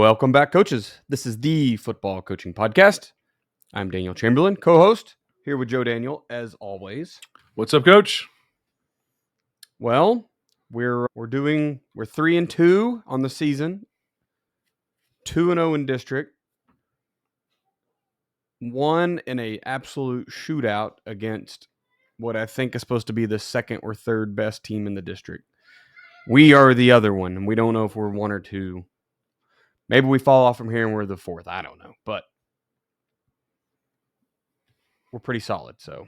Welcome back, coaches. This is the Football Coaching Podcast. I'm Daniel Chamberlain, co-host, here with Joe Daniel, as always. What's up, Coach? Well, we're 3-2 on the season, 2-0 in district, 1 in a absolute shootout against what I think is supposed to be the second or third best team in the district. We are the other one, and we don't know if we're 1 or 2. Maybe we fall off from here and we're the 4th. I don't know, but we're pretty solid. So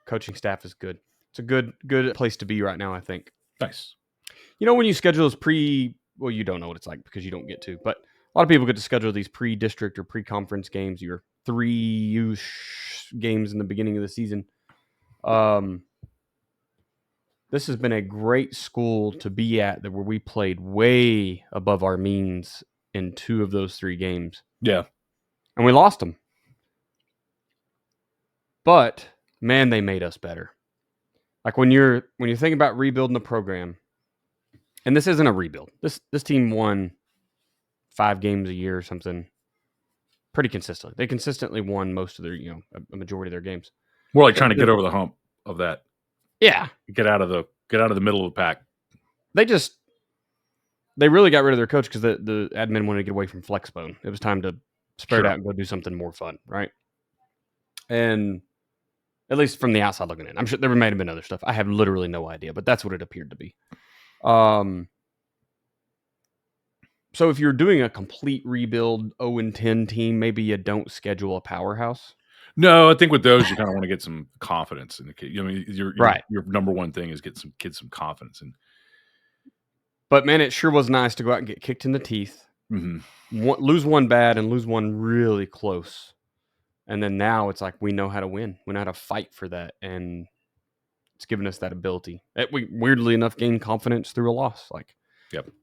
coaching staff is good. It's a good place to be right now, I think. Nice. You know, when you schedule those well, you don't know what it's like because you don't get to, but a lot of people get to schedule these pre-district or pre-conference games, your 3 games in the beginning of the season. This has been a great school to be at where we played way above our means in 2 of those 3 games. Yeah. And we lost them. But, man, they made us better. Like when you're thinking about rebuilding the program, and this isn't a rebuild. This team won 5 games a year or something pretty consistently. They consistently won most of their, a majority of their games. More like trying to get over the hump of that. Yeah. Get out of the middle of the pack. They really got rid of their coach because the admin wanted to get away from Flexbone. It was time to spread out and go do something more fun, right? And at least from the outside looking in. I'm sure there might have been other stuff. I have literally no idea, but that's what it appeared to be. So if you're doing a complete rebuild 0-10 team, maybe you don't schedule a powerhouse. No, I think with those you kind of want to get some confidence in the kid. I mean, your Right. Your number one thing is get some kids some confidence. But man, it sure was nice to go out and get kicked in the teeth, lose one bad and lose one really close, and then now it's like we know how to win. We know how to fight for that, and it's given us that ability. We weirdly enough gained confidence through a loss. Like,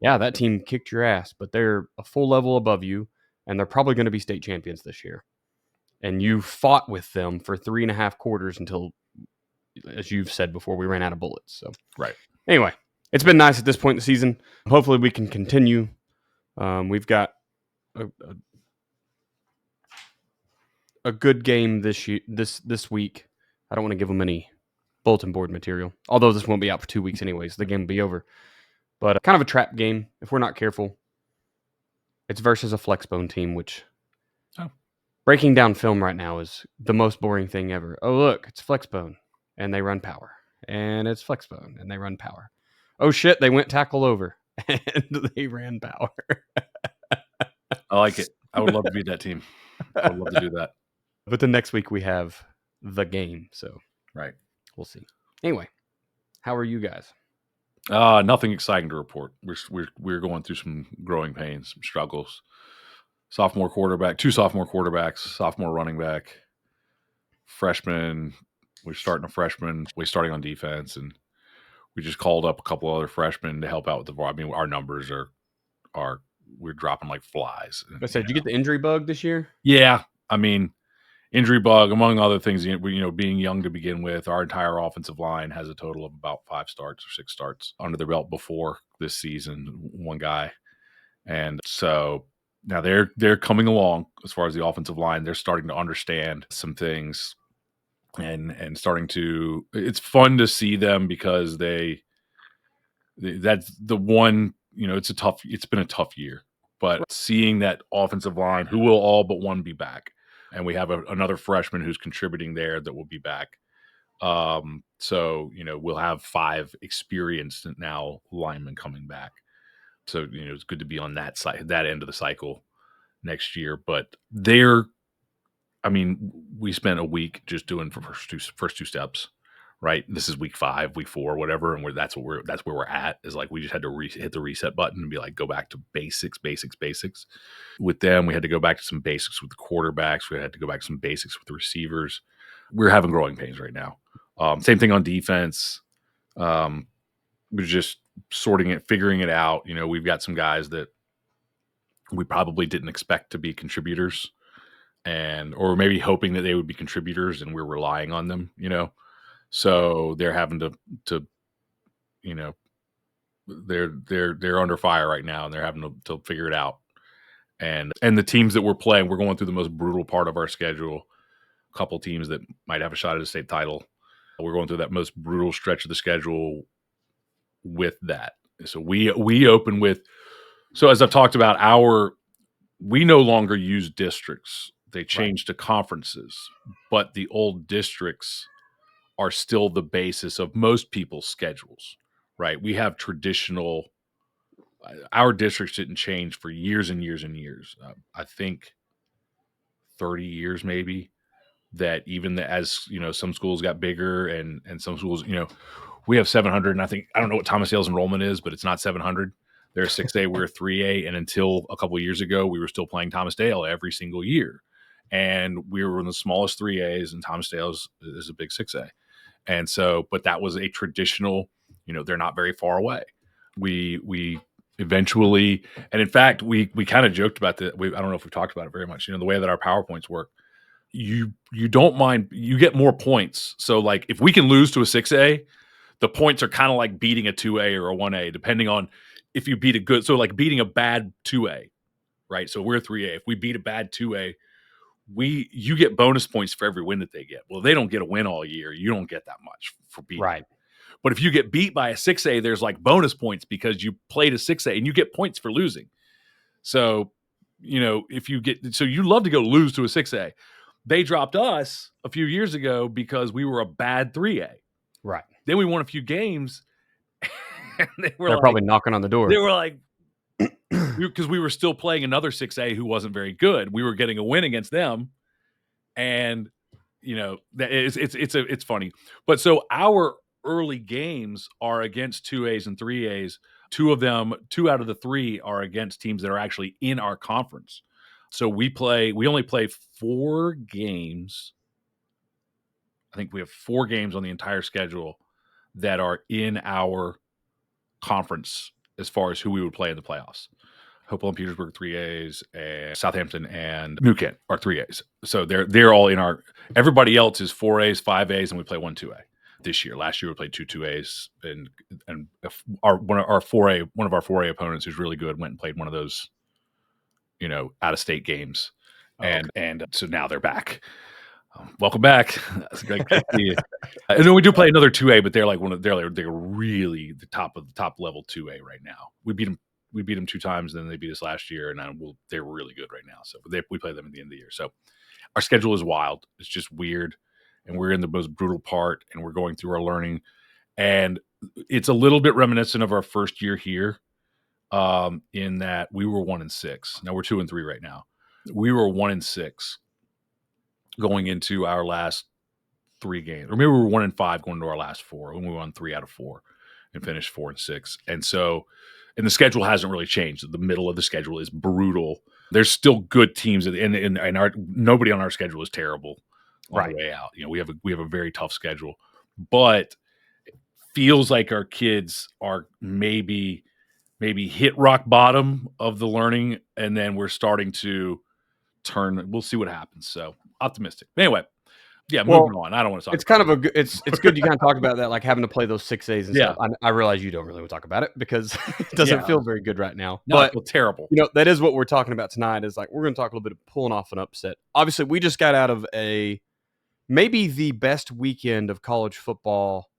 yeah, that team kicked your ass, but they're a full level above you, and they're probably going to be state champions this year. And you fought with them for 3.5 quarters until, as you've said before, we ran out of bullets. So, right. Anyway, it's been nice at this point in the season. Hopefully, we can continue. We've got a good game this week. I don't want to give them any bulletin board material, although this won't be out for 2 weeks anyway, so the game will be over. But kind of a trap game if we're not careful. It's versus a Flexbone team, which breaking down film right now is the most boring thing ever. Oh, look, it's Flexbone, and they run power. And it's Flexbone, and they run power. Oh, shit, they went tackle over, and they ran power. I like it. I would love to be that team. I would love to do that. But the next week we have the game, so right, we'll see. Anyway, how are you guys? Nothing exciting to report. We're going through some growing pains, some struggles. 2 sophomore quarterbacks, sophomore running back, freshman. We're starting a freshman. We're starting on defense, and we just called up a couple other freshmen to help out with our numbers are we're dropping like flies. I said, did you get the injury bug this year? Yeah, I mean, injury bug among other things. Being young to begin with, our entire offensive line has a total of about 5 starts or 6 starts under their belt before this season. One guy, and so. Now they're coming along as far as the offensive line. They're starting to understand some things and starting to. It's fun to see them because that's the one. It's been a tough year, but seeing that offensive line, who will all but one be back, and we have another freshman who's contributing there that will be back. So we'll have 5 experienced now linemen coming back. So, it's good to be on that side, that end of the cycle next year. But we spent a week just doing the first two steps, right? This is week 5, week 4, whatever. And that's where we're at, is like, we just had to hit the reset button and be like, go back to basics. With them, we had to go back to some basics with the quarterbacks. We had to go back to some basics with the receivers. We're having growing pains right now. Same thing on defense. We're just figuring it out. We've got some guys that we probably didn't expect to be contributors, or maybe hoping that they would be contributors, and we're relying on them, so they're having to they're under fire right now, and they're having to figure it out. And the teams that we're playing, we're going through the most brutal part of our schedule. A couple teams that might have a shot at a state title. We're going through that most brutal stretch of the schedule with that. So we open with, so as I've talked about, we no longer use districts. They changed to conferences, but the old districts are still the basis of most people's schedules, right? We have traditional, our districts didn't change for years and years and years. I think 30 years maybe, that even as, some schools got bigger and some schools, we have 700, and I don't know what Thomas Dale's enrollment is, but it's not 700. They're 6A, we're 3A, and until a couple of years ago, we were still playing Thomas Dale every single year. And we were in the smallest 3As, and Thomas Dale is a big 6A. And so, but that was a traditional, they're not very far away. We eventually, and in fact, we kind of joked about that. I don't know if we've talked about it very much, the way that our PowerPoints work. You don't mind, you get more points. So like if we can lose to a 6A, the points are kind of like beating a 2A or a 1A, depending on if you beat a good, so like beating a bad 2A, right? So we're 3A. If we beat a bad 2A, you get bonus points for every win that they get. Well, they don't get a win all year. You don't get that much for beating. Right. But if you get beat by a 6A, there's like bonus points because you played a 6A and you get points for losing. So, if you get, so you love to go lose to a 6A. They dropped us a few years ago because we were a bad 3A. Right. Then we won a few games. And they're probably knocking on the door. They were like, because we were still playing another 6A who wasn't very good. We were getting a win against them. And, it's funny. But so our early games are against 2As and 3As. Two out of the three are against teams that are actually in our conference. So we only play 4 games. I think we have 4 games on the entire schedule that are in our conference as far as who we would play in the playoffs. Hopewell and Petersburg 3As, and Southampton and New Kent are 3As. So they're all in our, everybody else is 4As, 5As, and we play 1 2A. This year, last year we played 2 2As, and one of our 4A opponents who's really good went and played one of those, out of state games, and so now they're back. Welcome back. That's great to see you. And then we do play another 2A, but they're like they're really the top of the top level 2A right now. We beat them 2 times, and then they beat us last year, and they're really good right now. So we play them at the end of the year. So our schedule is wild. It's just weird, and we're in the most brutal part, and we're going through our learning, and it's a little bit reminiscent of our first year here, in that we were 1-6. Now we're 2-3 right now. We were 1-6 going into our last 3 games, or maybe we were 1-5 going into our last 4, when we won 3 out of 4 and finished 4-6. And so, and the schedule hasn't really changed. The middle of the schedule is brutal. There's still good teams, and nobody on our schedule is terrible on the way out. We have a very tough schedule, but it feels like our kids are maybe hit rock bottom of the learning, and then we're starting to turn. We'll see what happens. So optimistic. Anyway, yeah, moving on. I don't want to talk. It's kind of it's good you kind of talk about that, like having to play those 6As and stuff. I realize you don't really want to talk about it because it doesn't feel very good right now. No, I feel terrible. That is what we're talking about tonight. Is like we're going to talk a little bit of pulling off an upset. Obviously, we just got out of maybe the best weekend of college football.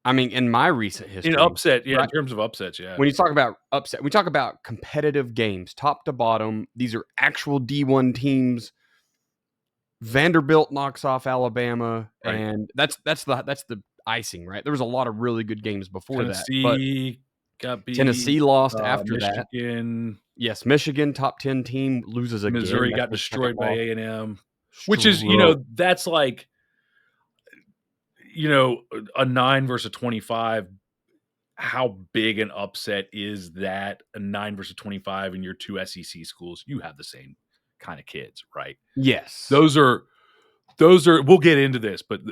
I mean, in my recent history, in upset, in terms of upsets, When you talk about upset, we talk about competitive games, top to bottom. These are actual D1 teams. Vanderbilt knocks off Alabama, and that's the icing, right? There was a lot of really good games before Tennessee got beat. Tennessee lost after Michigan. that. Yes, Michigan, top 10 team, loses again. Missouri got destroyed by A&M, which is, that's like, a 9 versus 25. How big an upset is that? A 9 versus 25 in your 2 SEC schools? You have the same kind of kids, right? Yes. Those are. We'll get into this, but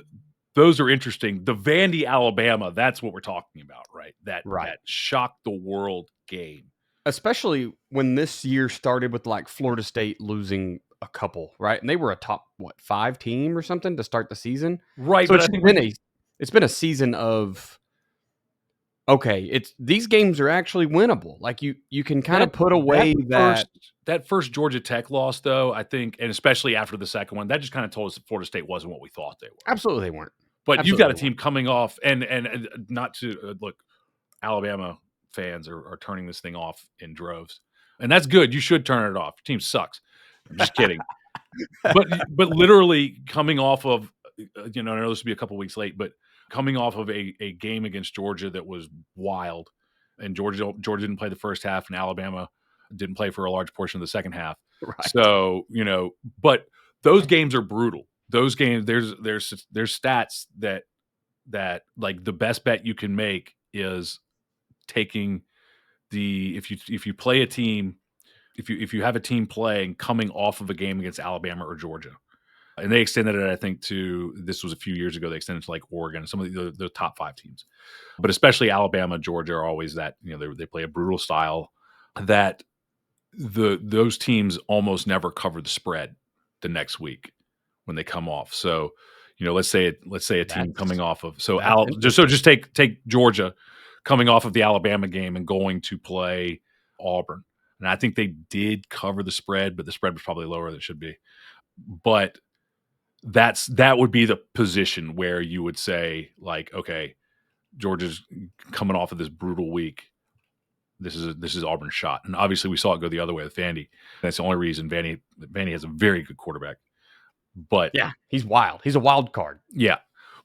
those are interesting. The Vandy, Alabama, that's what we're talking about, right? That shock the world game. Especially when this year started with like Florida State losing a couple, right? And they were a top 5 team or something to start the season, right? So it's been a season of okay, these games are actually winnable. Like you can kind of put away that first Georgia Tech loss, though, I think, and especially after the second one, that just kind of told us that Florida State wasn't what we thought they were. Absolutely, they weren't. But you've got a team coming off, and not to look, Alabama fans are turning this thing off in droves, and that's good. You should turn it off. Your team sucks. I'm just kidding. but literally coming off of, I know this will be a couple weeks late, but coming off of a game against Georgia that was wild, and Georgia didn't play the first half, and Alabama didn't play for a large portion of the second half. Right. So but those games are brutal. Those games, there's stats that like the best bet you can make is taking if you play a team, if you have a team playing coming off of a game against Alabama or Georgia. And they extended it, I think, this was a few years ago. They extended it to like Oregon, some of the top 5 teams, but especially Alabama, Georgia are always that. They play a brutal style that those teams almost never cover the spread the next week when they come off. So, let's say a team coming off of just take Georgia coming off of the Alabama game and going to play Auburn, and I think they did cover the spread, but the spread was probably lower than it should be, but. That would be the position where you would say, like, okay, Georgia's coming off of this brutal week. This is Auburn's shot, and obviously we saw it go the other way with Vandy. That's the only reason Vandy has a very good quarterback. But yeah, he's wild. He's a wild card. Yeah,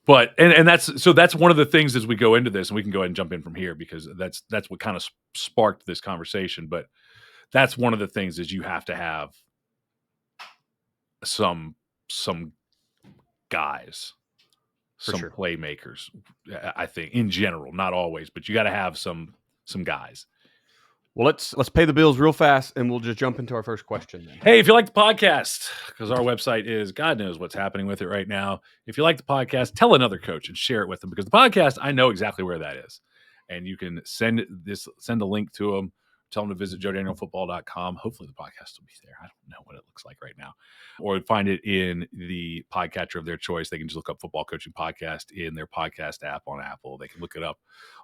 but and that's one of the things as we go into this, and we can go ahead and jump in from here because that's what kind of sparked this conversation. But that's one of the things is you have to have some guys, some playmakers, I think, in general, not always, but you got to have some guys. Well, let's pay the bills real fast, and we'll just jump into our first question then. Hey, if you like the podcast, because our website is, God knows what's happening with it right now. If you like the podcast, tell another coach and share it with them, because the podcast, I know exactly where that is. And you can send a link to them. Tell them to visit joedanielfootball.com. Hopefully the podcast will be there. I don't know what it looks like right now. Or find it in the podcatcher of their choice. They can just look up Football Coaching Podcast in their podcast app on Apple. They can look it up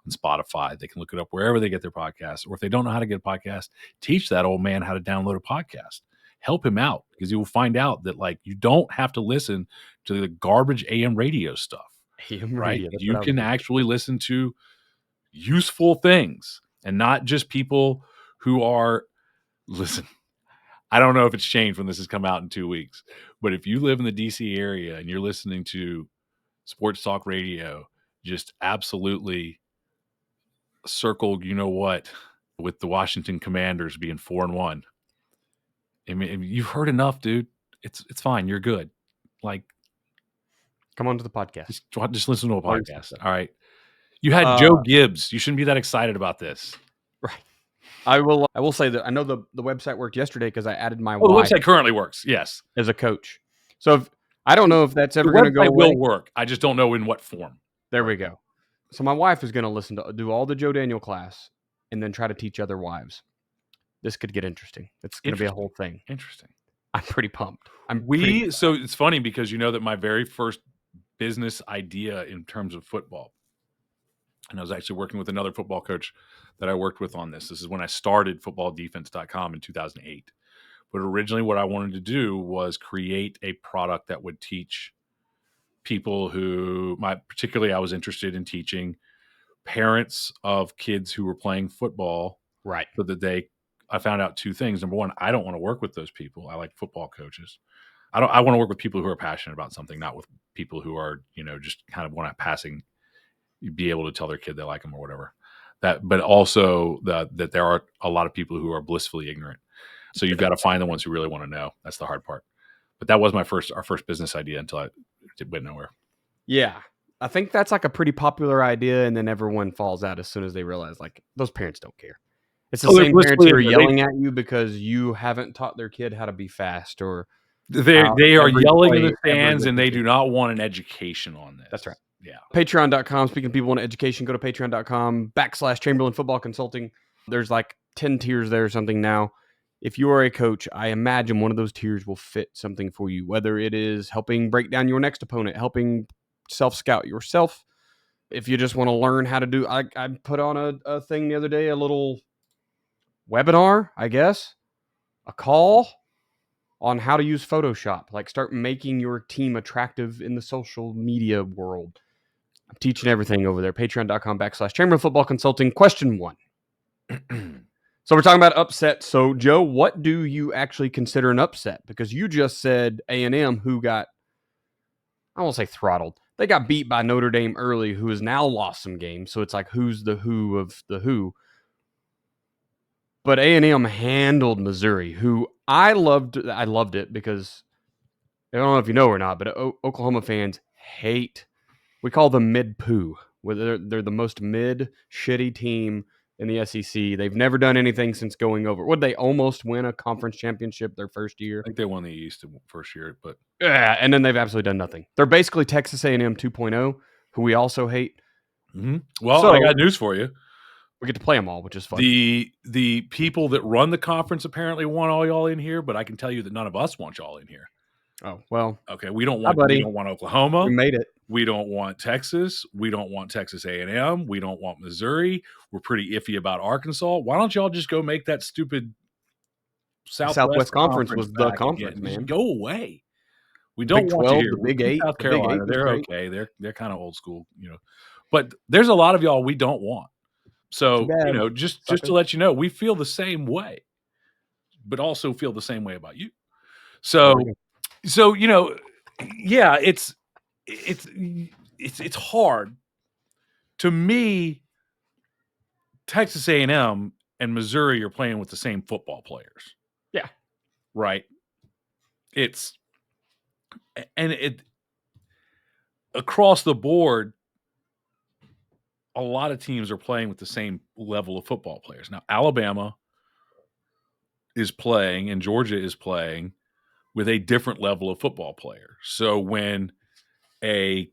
on Spotify. They can look it up wherever they get their podcasts. Or if they don't know how to get a podcast, teach that old man how to download a podcast. Help him out, because you will find out that, like, you don't have to listen to the garbage AM radio stuff. AM right? radio, You can actually listen to useful things, and not just people who are, listen, I don't know if it's changed when this has come out in 2 weeks, but if you live in the DC area and you're listening to sports talk radio, just absolutely circle, with the Washington Commanders being 4-1. I mean, you've heard enough, dude. It's fine. You're good. Like, come on to the podcast. Just listen to a podcast. All right. You had Joe Gibbs. You shouldn't be that excited about this. Right. I will say that I know the website worked yesterday because I added my wife. The website currently works, yes. As a coach. So I don't know if that's ever going to go away. The website will work. I just don't know in what form. There we go. So my wife is going to do all the Joe Daniel class and then try to teach other wives. This could get interesting. It's going to be a whole thing. Interesting. I'm pretty pumped. So it's funny because you know that my very first business idea in terms of football, and I was actually working with another football coach that I worked with on this. This is when I started footballdefense.com in 2008. But originally what I wanted to do was create a product that would teach people particularly I was interested in teaching parents of kids who were playing football. Right. So that I found out 2 things. Number one, I don't want to work with those people. I like football coaches. I want to work with people who are passionate about something, not with people who are, just kind of want to be able to tell their kid they like them or whatever. But also that there are a lot of people who are blissfully ignorant. So you've got to find the ones who really want to know. That's the hard part. But that was our first business idea until it went nowhere. Yeah. I think that's like a pretty popular idea, and then everyone falls out as soon as they realize, like, those parents don't care. It's the same parents who are yelling at you because you haven't taught their kid how to be fast, or they are yelling in the stands, and they do not want an education on this. That's right. Yeah. Patreon.com. Speaking of people want education, go to patreon.com/Chamberlain Football Consulting. There's like 10 tiers there or something now. If you are a coach, I imagine one of those tiers will fit something for you, whether it is helping break down your next opponent, helping self-scout yourself, if you just want to learn how to do, I put on a thing the other day, a little webinar, I guess, a call on how to use Photoshop. Like, start making your team attractive in the social media world. I'm teaching everything over there. Patreon.com/Chamberlain Football Consulting. Question 1. So we're talking about upset. So, Joe, what do you actually consider an upset? Because you just said A&M, who got, I won't say throttled. They got beat by Notre Dame early, who has now lost some games. So it's like, who's the who of the who? But A&M handled Missouri, who I loved it because I don't know if you know or not, but Oklahoma fans hate. We call them mid-poo. They're the most mid-shitty team in the SEC. They've never done anything since going over. Would they almost win a conference championship their first year? I think they won the East first year, but yeah, and then they've absolutely done nothing. They're basically Texas A&M 2.0, who we also hate. Mm-hmm. Well, so, I got news for you. We get to play them all, which is fun. The people that run the conference apparently want all y'all in here, but I can tell you that none of us want y'all in here. Oh, well. Okay, we don't want Oklahoma. We made it. We don't want Texas. We don't want Texas A&M. We don't want Missouri. We're pretty iffy about Arkansas. Why don't y'all just go make that stupid Southwest Conference was the conference, man. Just go away. We don't Big want 12, you here. The Big 8, South the Big 8 Carolina. was They're great. okay. They're kind of old school, But there's a lot of y'all we don't want. So, just to let you know, we feel the same way, but also feel the same way about you. So yeah, it's hard. To me, Texas A&M and Missouri are playing with the same football players. Yeah. Right. Across the board, a lot of teams are playing with the same level of football players. Now, Alabama is playing and Georgia is playing with a different level of football player. So when a,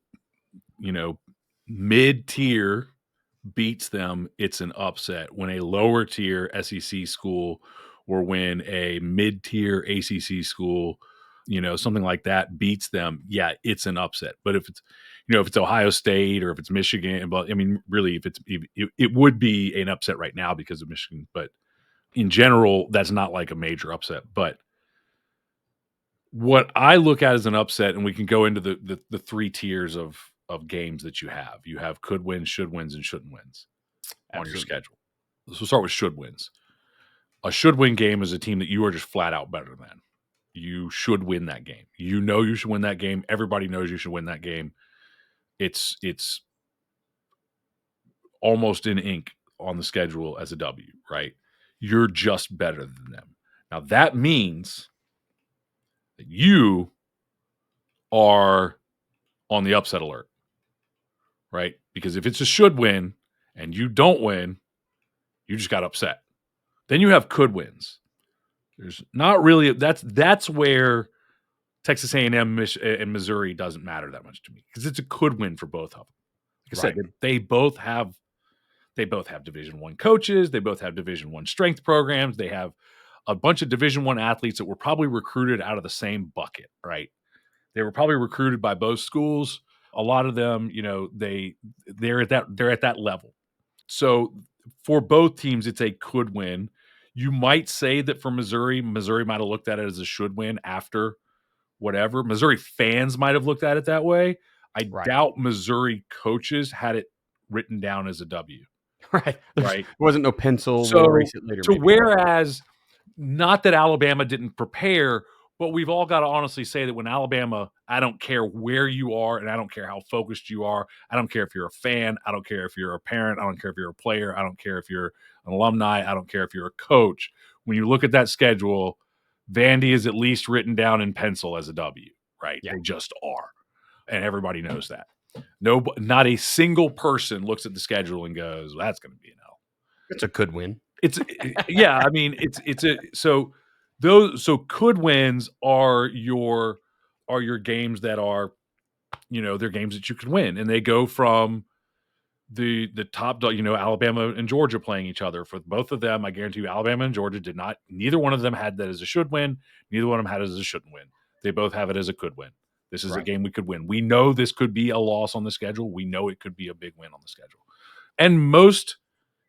mid-tier beats them, it's an upset. When a lower tier SEC school or when a mid-tier ACC school, something like that beats them, yeah, it's an upset. But if it's Ohio State or if it's Michigan, but I mean, really, it would be an upset right now because of Michigan. But in general, that's not like a major upset. But what I look at as an upset, and we can go into the 3 tiers of games that you have. You have could wins, should wins, and shouldn't wins on your schedule. So we'll start with should wins. A should win game is a team that you are just flat out better than. You should win that game. You should win that game. Everybody knows you should win that game. It's almost in ink on the schedule as a W, right? You're just better than them. Now that means that you are on the upset alert, right? Because if it's a should win and you don't win, you just got upset. Then you have could wins. There's not really that's where Texas A&M and Missouri doesn't matter that much to me because it's a could win for both of them. Like I said, they both have Division I coaches. They both have Division I strength programs. They have a bunch of Division I athletes that were probably recruited out of the same bucket, right? They were probably recruited by both schools. A lot of them, they're at that level. So for both teams, it's a could win. You might say that for Missouri might have looked at it as a should win after whatever. Missouri fans might have looked at it that way. I doubt Missouri coaches had it written down as a W. Right. Right. There wasn't no pencil. So, we'll erase it later, whereas, not that Alabama didn't prepare, but we've all got to honestly say that when Alabama, I don't care where you are and I don't care how focused you are. I don't care if you're a fan. I don't care if you're a parent. I don't care if you're a player. I don't care if you're an alumni. I don't care if you're a coach. When you look at that schedule, Vandy is at least written down in pencil as a W, right? Yeah. They just are. And everybody knows that. No, not a single person looks at the schedule and goes, well, that's going to be an L. It's a could win. Yeah. I mean, so could wins are your games that are, they're games that you can win, and they go from the top, Alabama and Georgia playing each other. For both of them, I guarantee you, Alabama and Georgia did not. Neither one of them had that as a should win. Neither one of them had it as a shouldn't win. They both have it as a could win. This is a game we could win. We know this could be a loss on the schedule. We know it could be a big win on the schedule. And most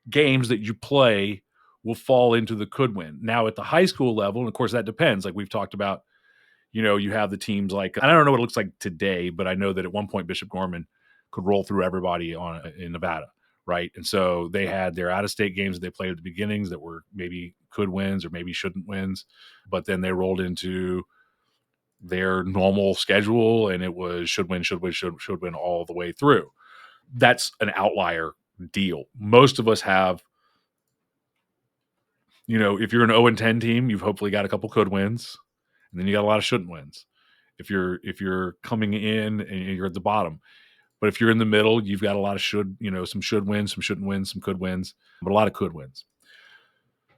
games that you play will fall into the could win. Now at the high school level, and of course that depends, like we've talked about, you have the teams like, I don't know what it looks like today, but I know that at one point Bishop Gorman could roll through everybody in Nevada, right? And so they had their out-of-state games that they played at the beginnings that were maybe could wins or maybe shouldn't wins, but then they rolled into their normal schedule and it was should win all the way through. That's an outlier deal. Most of us have, if you're an 0-10 team, you've hopefully got a couple could wins, and then you got a lot of shouldn't wins. If you're coming in and you're at the bottom, but if you're in the middle, you've got a lot of some should wins, some shouldn't wins, some could wins, but a lot of could wins.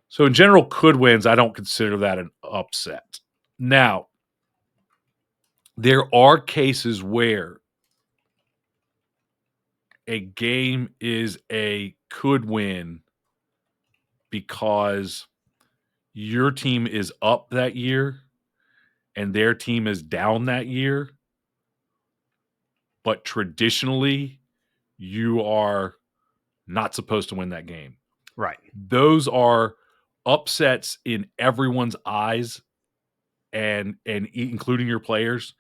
So in general, could wins, I don't consider that an upset. Now, there are cases where a game is a could win because your team is up that year and their team is down that year, but traditionally you are not supposed to win that game. Right. Those are upsets in everyone's eyes and including your players.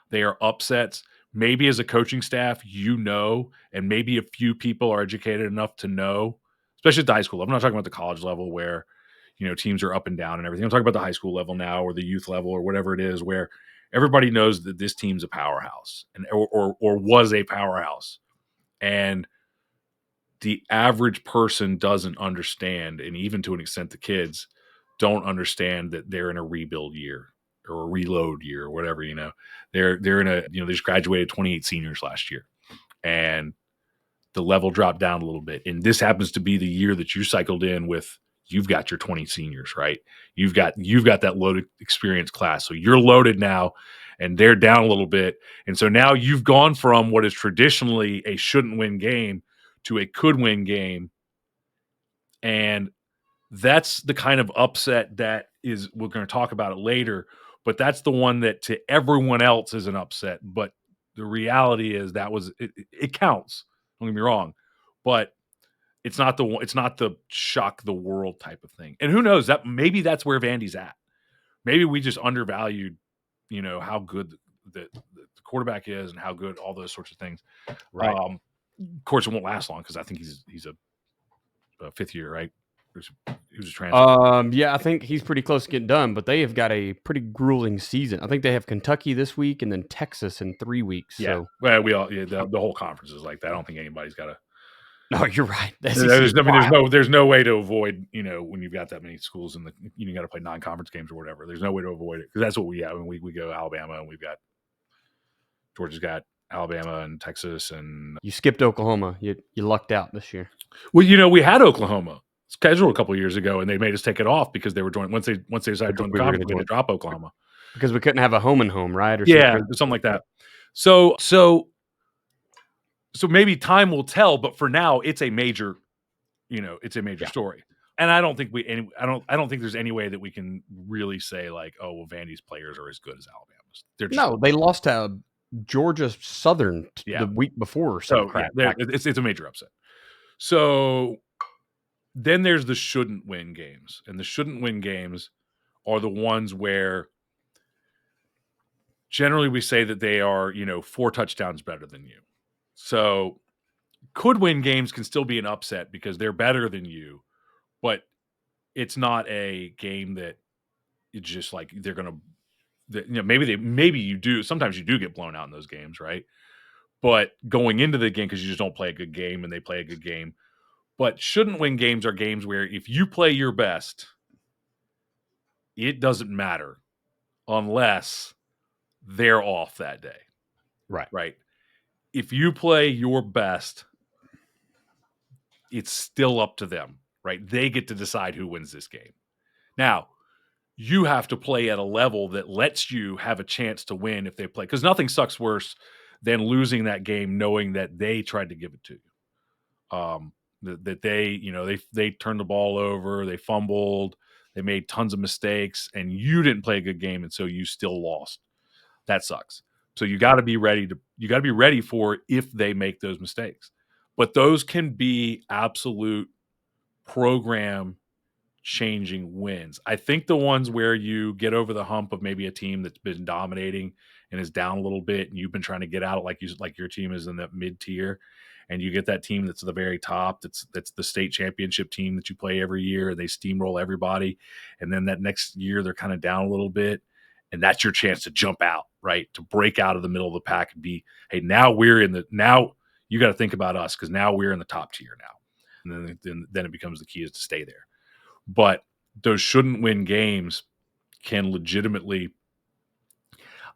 They are upsets. Maybe as a coaching staff, and maybe a few people are educated enough to know, especially at the high school level. I'm not talking about the college level where, teams are up and down and everything. I'm talking about the high school level now, or the youth level, or whatever it is, where everybody knows that this team's a powerhouse or was a powerhouse. And the average person doesn't understand, and even to an extent the kids don't understand that they're in a rebuild year or a reload year or whatever. They're in they just graduated 28 seniors last year, and the level dropped down a little bit. And this happens to be the year that you cycled in with. You've got your 20 seniors, right? You've got that loaded experience class. So you're loaded now, and they're down a little bit. And so now you've gone from what is traditionally a shouldn't win game to a could win game. And that's the kind of upset that is, we're going to talk about it later, but that's the one that to everyone else is an upset. But the reality is it counts. Don't get me wrong, but it's not the shock the world type of thing. And who knows, that maybe that's where Vandy's at. Maybe we just undervalued, how good the quarterback is and how good all those sorts of things. Right. Of course, it won't last long because I think he's a fifth year, right? He was a transfer. Yeah, I think he's pretty close to getting done, but they have got a pretty grueling season. I think they have Kentucky this week and then Texas in 3 weeks. Yeah. So. Well, the whole conference is like that. I don't think anybody's got to. No, you're right. There's no way to avoid, when you've got that many schools and you got to play non-conference games or whatever. There's no way to avoid it because that's what we have. And we go Alabama, and Georgia's got Alabama and Texas, and you skipped Oklahoma. You lucked out this year. Well, we had Oklahoma scheduled a couple of years ago, and they made us take it off because they were joined once they decided to join the conference. We had to drop Oklahoma because we couldn't have a home and home, right? Or something like that. So maybe time will tell, but for now, it's a major, story. And I don't think I don't think there's any way that we can really say like, oh, well, Vandy's players are as good as Alabama's. They lost to Georgia Southern the week before or some crap. It's a major upset. So then there's the shouldn't win games, and the shouldn't win games are the ones where generally we say that they are, 4 touchdowns better than you. So could win games can still be an upset because they're better than you, but it's not a game that it's just like they're going to, maybe you do. Sometimes you do get blown out in those games, right? But going into the game, because you just don't play a good game and they play a good game. But shouldn't win games are games where if you play your best, it doesn't matter unless they're off that day. Right. If you play your best, it's still up to them, right? They get to decide who wins this game. Now, you have to play at a level that lets you have a chance to win if they play. Because nothing sucks worse than losing that game knowing that they tried to give it to you. That they turned the ball over, they fumbled, they made tons of mistakes, and you didn't play a good game, and so you still lost. That sucks. So you got to be ready for if they make those mistakes. But those can be absolute program changing wins. I think the ones where you get over the hump of maybe a team that's been dominating and is down a little bit, and you've been trying to get out, like your team is in that mid tier, and you get that team that's at the very top, that's the state championship team that you play every year, and they steamroll everybody, and then that next year they're kind of down a little bit, and that's your chance to jump out, right? To break out of the middle of the pack and be, hey, now you got to think about us because now we're in the top tier now, and then it becomes the key is to stay there. But those shouldn't win games can legitimately,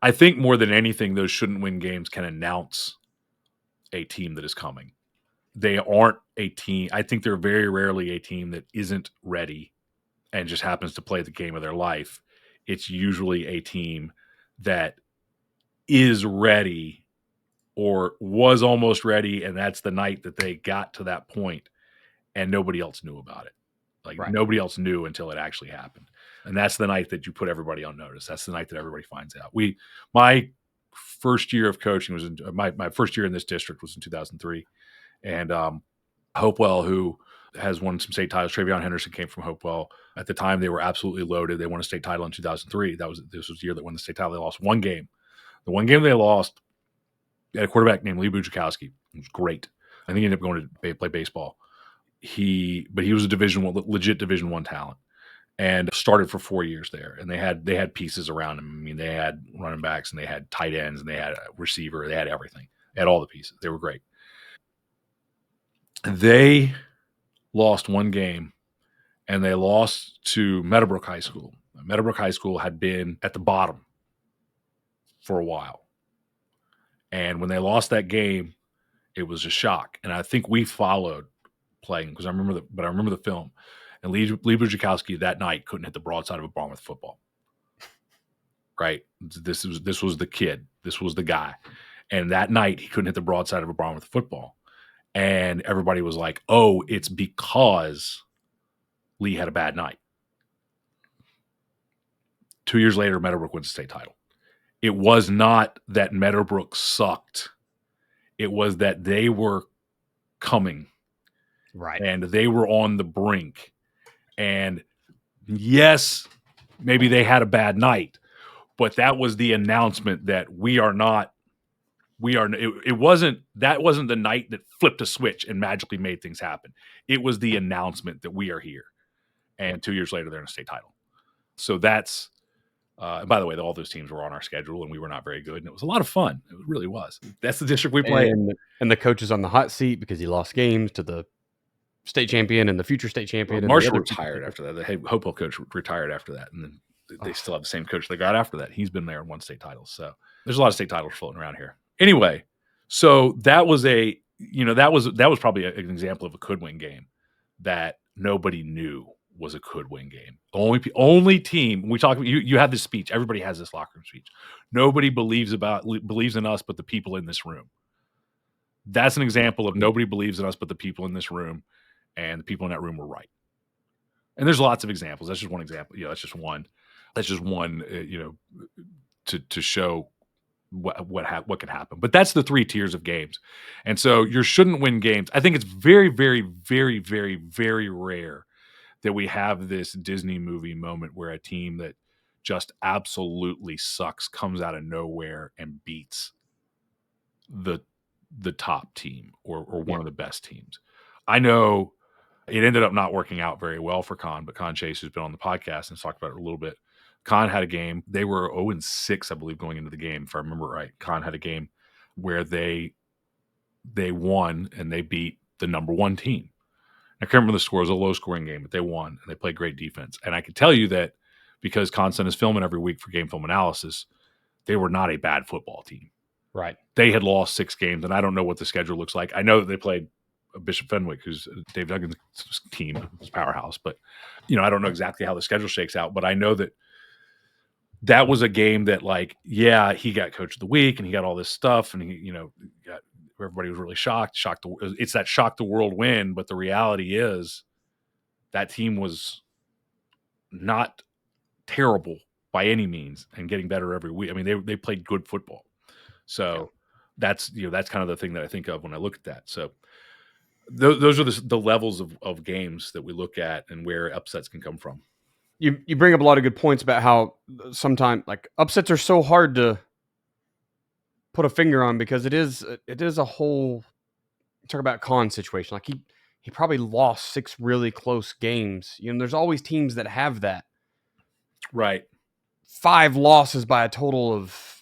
I think more than anything, those shouldn't win games can announce a team that is coming. They aren't a team. I think they're very rarely a team that isn't ready and just happens to play the game of their life. It's usually a team that is ready or was almost ready, and that's the night that they got to that point and nobody else knew about it. Like nobody else knew until it actually happened. And that's the night that you put everybody on notice. That's the night that everybody finds out. My first year of coaching was my first year in this district was in 2003. And Hopewell, who has won some state titles, Travion Henderson came from Hopewell. At the time, they were absolutely loaded. They won a state title in 2003. This was the year that won the state title. They lost one game. The one game they lost, they had a quarterback named Lee Bujakowski. It was great. I think he ended up going to play baseball. But he was a legit Division I talent, and started for 4 years there. And they had pieces around him. I mean, they had running backs and they had tight ends and they had a receiver. They had everything. They had all the pieces. They were great. They lost one game, and they lost to Meadowbrook High School. Meadowbrook High School had been at the bottom for a while, and when they lost that game, it was a shock. And I think we followed playing because I remember the film. And Lee Bujakowski that night couldn't hit the broadside of a barn with a football. Right? This was the kid. This was the guy. And that night he couldn't hit the broadside of a barn with a football. And everybody was like, "Oh, it's because Lee had a bad night." 2 years later, Meadowbrook wins the state title. It was not that Meadowbrook sucked. It was that they were coming. Right. And they were on the brink. And yes, maybe they had a bad night, but that was the announcement that it wasn't the night that flipped a switch and magically made things happen. It was the announcement that we are here. And 2 years later, they're in a state title. So that's, by the way, all those teams were on our schedule and we were not very good. And it was a lot of fun. It really was. That's the district we played. And the coach is on the hot seat because he lost games to the state champion and the future state champion. Marshall retired after that. The head Hopewell coach retired after that. And then they still have the same coach they got after that. He's been there and won state titles. So there's a lot of state titles floating around here. Anyway, so that was that was probably an example of a could win game that nobody knew was a could win game. Only team we talk. You have this speech. Everybody has this locker room speech. Nobody believes in us, but the people in this room. That's an example of nobody believes in us, but the people in this room, and the people in that room were right. And there's lots of examples. That's just one example. That's just one. That's just one. To show what can happen. But that's the 3 tiers of games. And so you shouldn't win games. I think it's very, very, very, very, very rare that we have this Disney movie moment where a team that just absolutely sucks comes out of nowhere and beats the top team or one of the best teams. I know it ended up not working out very well for Con, but Con Chase, who's been on the podcast and talked about it a little bit. Con had a game. They were 0-6, I believe, going into the game, if I remember right. Con had a game where they won and they beat the number 1 team. I can't remember the score. It was a low-scoring game, but they won, and they played great defense. And I can tell you that because Constant is filming every week for Game Film Analysis, they were not a bad football team. Right. They had lost 6 games, and I don't know what the schedule looks like. I know that they played Bishop Fenwick, who's Dave Duggan's team, his powerhouse. But, I don't know exactly how the schedule shakes out. But I know that was a game that, he got coach of the week, and he got all this stuff, and he, everybody was really shocked. It's that shock the world win, but the reality is that team was not terrible by any means and getting better every week. I mean, they played good football. So that's kind of the thing that I think of when I look at that. So those are the levels of games that we look at and where upsets can come from. You bring up a lot of good points about how sometimes like upsets are so hard to put a finger on because it is a whole talk about con situation. Like he probably lost 6 really close games. There's always teams that have that. Right. 5 losses by a total of,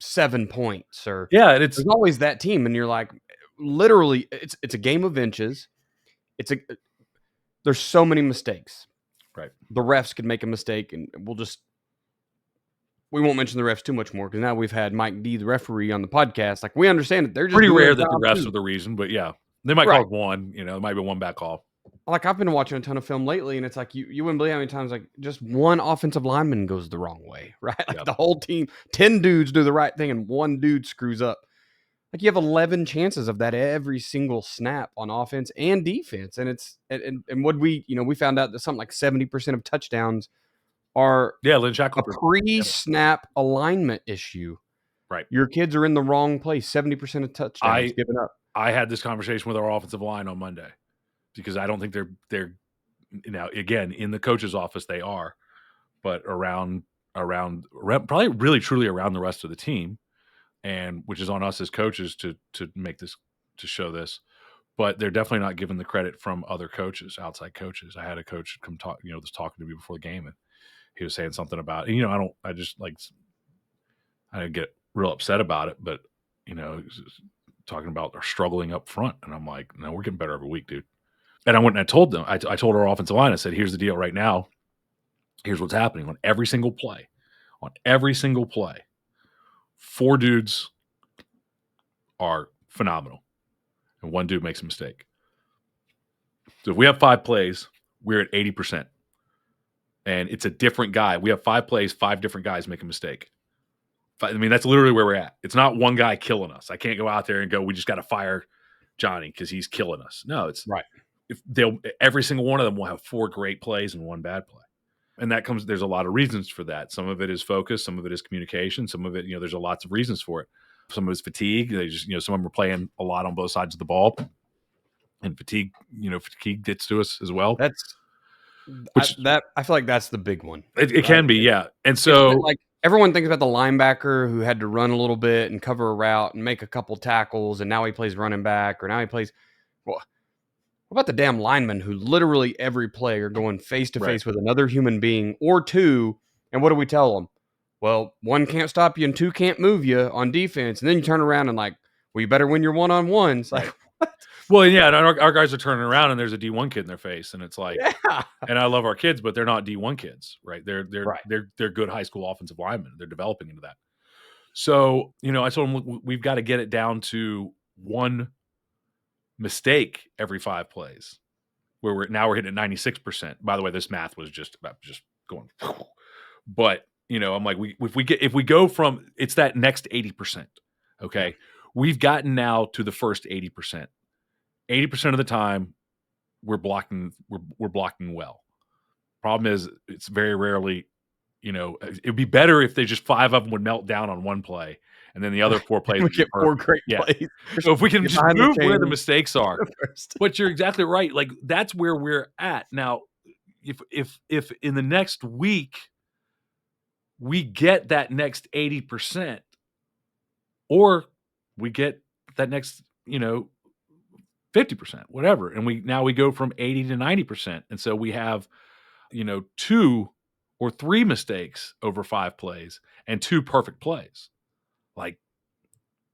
7 points or it's there's always that team and you're like literally it's a game of inches. There's so many mistakes. Right. The refs could make a mistake and we won't mention the refs too much more because now we've had Mike D, the referee, on the podcast. Like we understand that they're just pretty doing rare that the refs are the reason, but yeah, they might call one. It might be one bad call. Like I've been watching a ton of film lately, and it's like you wouldn't believe how many times like just one offensive lineman goes the wrong way, right? Like the whole team, 10 dudes do the right thing, and one dude screws up. Like you have 11 chances of that every single snap on offense and defense, and what we found out that something like 70% of touchdowns are Lynn Shackleton, a pre-snap alignment issue. Right, your kids are in the wrong place. 70% of touchdowns given up. I had this conversation with our offensive line on Monday because I don't think they're now again in the coach's office they are, but around probably really truly around the rest of the team, and which is on us as coaches to make this, to show this, but they're definitely not given the credit from other coaches, outside coaches. I had a coach come talk, was talking to me before the game, and he was saying something about, I get real upset about it, but talking about they're struggling up front, and I'm like, no, we're getting better every week, dude. And I went and I told them, I told our offensive line, I said, here's the deal right now. Here's what's happening on every single play. 4 dudes are phenomenal, and 1 dude makes a mistake. So if we have 5 plays, we're at 80%. And it's a different guy. We have 5 plays, 5 different guys make a mistake. I mean, that's literally where we're at. It's not one guy killing us. I can't go out there and go, we just got to fire Johnny because he's killing us. No, it's right. Every single one of them will have 4 great plays and 1 bad play. And there's a lot of reasons for that. Some of it is focus. Some of it is communication. Some of it, there's lots of reasons for it. Some of it is fatigue. They just, some of them are playing a lot on both sides of the ball, and fatigue gets to us as well. I feel like that's the big one. It can be, yeah. And so like everyone thinks about the linebacker who had to run a little bit and cover a route and make a couple tackles, and now he plays running back, or now he plays. Well, what about the damn linemen who literally every play are going face to face with another human being or 2? And what do we tell them? Well, 1 can't stop you and 2 can't move you on defense. And then you turn around and like, well, you better win your one-on-ones. Like, what? Well, yeah, and our guys are turning around and there's a D1 kid in their face, and it's like, and I love our kids, but they're not D1 kids, right? They're good high school offensive linemen. They're developing into that. So, I told them, look, we've got to get it down to 1 mistake every 5 plays, where we're hitting at 96%. By the way, this math was just going, but I'm like, if we go from, it's that next 80%. Okay. We've gotten now to the first 80%. 80% of the time we're blocking well. Problem is, it's very rarely, it'd be better if they just 5 of them would melt down on 1 play, and then the other 4 plays would get 4 great plays. So if we can just move where the mistakes are. But you're exactly right. Like, that's where we're at now. If in the next week we get that next 80%, or we get that next 50%, whatever, and we go from 80 to 90%, and so we have 2 or 3 mistakes over 5 plays and 2 perfect plays, like,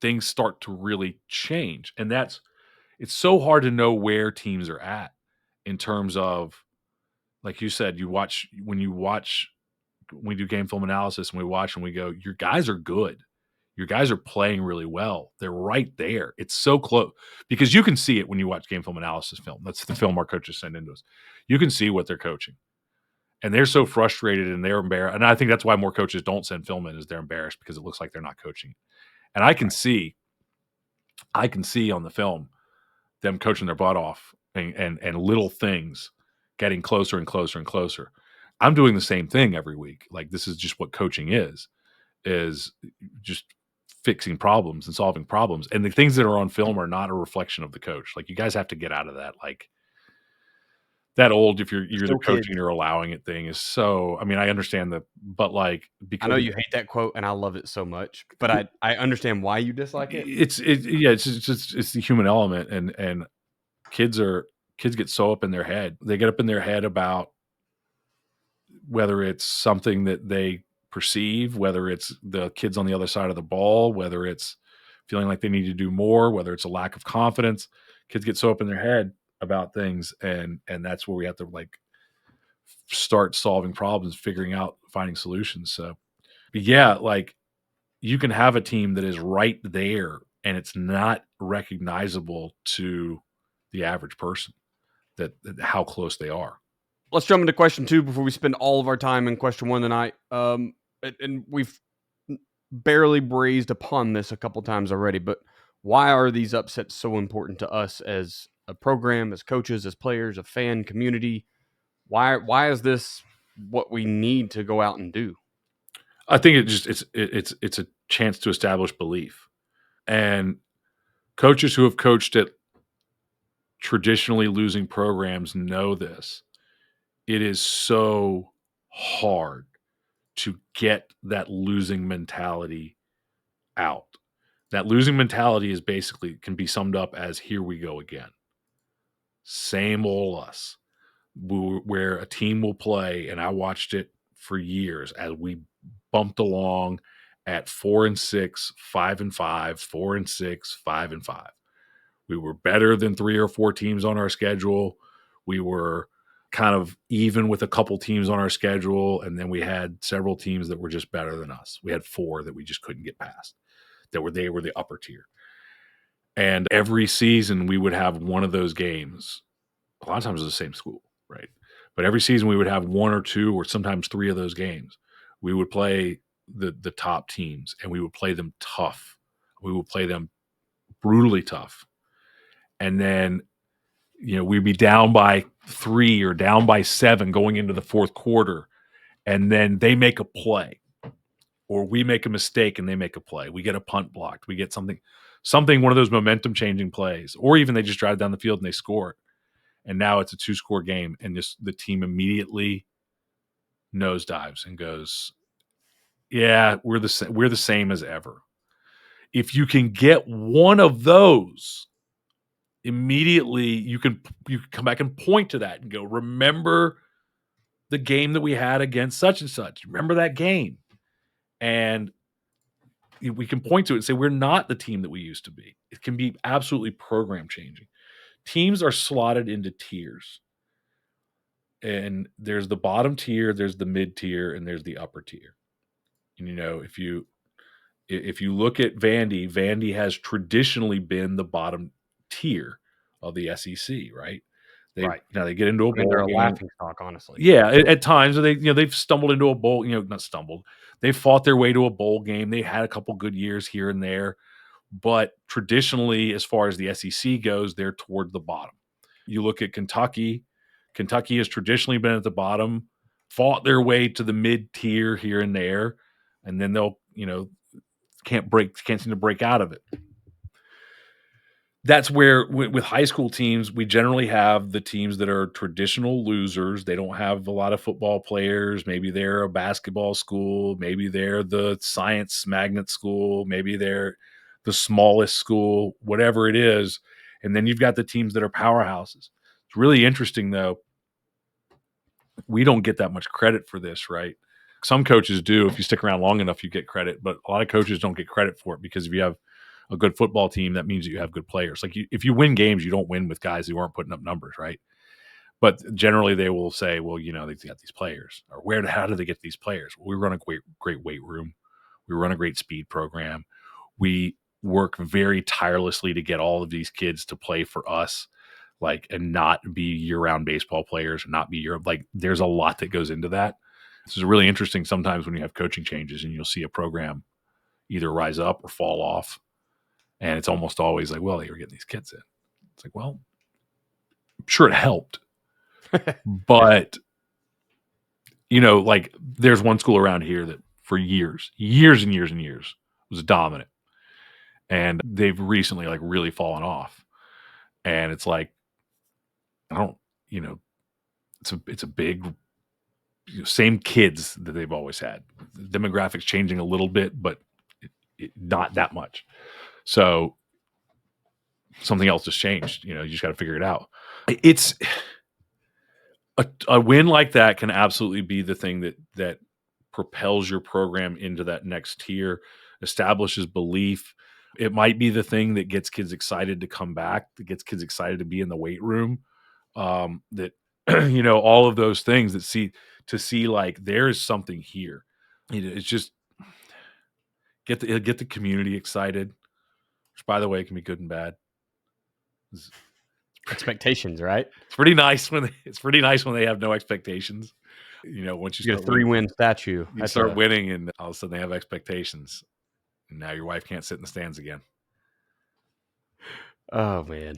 things start to really change. And it's so hard to know where teams are at in terms of, like you said, when we do game film analysis and we watch and we go, your guys are good. Your guys are playing really well. They're right there. It's so close, because you can see it when you watch game film analysis film. That's the film our coaches send into us. You can see what they're coaching, and they're so frustrated and they're embarrassed. And I think that's why more coaches don't send film in, is they're embarrassed because it looks like they're not coaching. And I can see on the film them coaching their butt off, and little things getting closer and closer and closer. I'm doing the same thing every week. Like, this is just what coaching is just fixing problems and solving problems. And the things that are on film are not a reflection of the coach. Like, you guys have to get out of that. Like, that old, if you're the Still coach kids. and you're allowing it thing is so, I mean, I understand that, but like, I because know you hate that quote, and I love it so much, but I understand why you dislike it. yeah, it's just it's the human element, and kids get so up in their head. They get up in their head about whether it's something that they perceive, whether it's the kids on the other side of the ball, whether it's feeling like they need to do more, whether it's a lack of confidence. Kids get so up in their head about things, and that's where we have to like start solving problems, figuring out, finding solutions. So, but yeah, like, you can have a team that is right there and it's not recognizable to the average person that how close they are. Let's jump into question 2 before we spend all of our time in question 1 tonight. And we've barely brazed upon this a couple times already, but why are these upsets so important to us as a program, as coaches, as players, a fan community? Why is this what we need to go out and do? I think it's a chance to establish belief. And coaches who have coached at traditionally losing programs know this. It is so hard to get that losing mentality out. That losing mentality is basically can be summed up as here we go again. Same old us. Where a team will play, and I watched it for years as we bumped along at 4-6, 5-5, 4-6, 5-5. We were better than 3 or 4 teams on our schedule. We were kind of even with a couple teams on our schedule, and then we had several teams that were just better than us. We had 4 that we just couldn't get past. They were the upper tier. And every season we would have one of those games. A lot of times it's the same school, right? But every season we would have 1 or 2 or sometimes 3 of those games. We would play the top teams, and we would play them tough. We would play them brutally tough. And then, we'd be down by 3 or down by 7 going into the fourth quarter, and then they make a play, or we make a mistake and they make a play. We get a punt blocked. We get something, one of those momentum changing plays, or even they just drive down the field and they score it. And now it's a 2-score game, and just the team immediately nosedives and goes, "Yeah, we're the same as ever." If you can get one of those, immediately you can come back and point to that and go, "Remember the game that we had against such and such? Remember that game?" And we can point to it and say, "We're not the team that we used to be." It can be absolutely program changing. Teams are slotted into tiers. And there's the bottom tier, there's the mid tier, and there's the upper tier. And if you look at Vandy, Vandy has traditionally been the bottom tier of the SEC, right? Right. They get into a I mean, bowl they're a game. laughing stock, honestly. Yeah, at times they've stumbled into a bowl, not stumbled. They fought their way to a bowl game. They had a couple good years here and there, but traditionally, as far as the SEC goes, they're toward the bottom. You look at Kentucky. Kentucky has traditionally been at the bottom, fought their way to the mid tier here and there, and then they'll, can't seem to break out of it. That's where with high school teams, we generally have the teams that are traditional losers. They don't have a lot of football players. Maybe they're a basketball school. Maybe they're the science magnet school. Maybe they're the smallest school, whatever it is. And then you've got the teams that are powerhouses. It's really interesting, though. We don't get that much credit for this, right? Some coaches do. If you stick around long enough, you get credit, but a lot of coaches don't get credit for it because if you have a good football team, that means that you have good players. Like if you win games, you don't win with guys who aren't putting up numbers, right? But generally they will say, well, they've got these players, or how do they get these players? Well, we run a great weight room. We run a great speed program. We work very tirelessly to get all of these kids to play for us, and not be year-round baseball players, not be there's a lot that goes into that. This is really interesting sometimes when you have coaching changes and you'll see a program either rise up or fall off. And it's almost always like, well, they were getting these kids in. It's like, well, I'm sure it helped. But, there's one school around here that for years and years was dominant. and they've recently like really fallen off. And it's like, I don't, it's a big, same kids that they've always had. The demographics changing a little bit, but not that much. So something else has changed. You just got to figure it out. It's a win like that can absolutely be the thing that propels your program into that next tier, establishes belief. It might be the thing that gets kids excited to come back, that gets kids excited to be in the weight room. That all of those things to see like there's something here. It's just get the community excited, which by the way can be good and bad. Expectations, right? It's pretty nice when they have no expectations. Once you You get start a 3-win statue. you start winning, and all of a sudden they have expectations. And now your wife can't sit in the stands again. Oh man,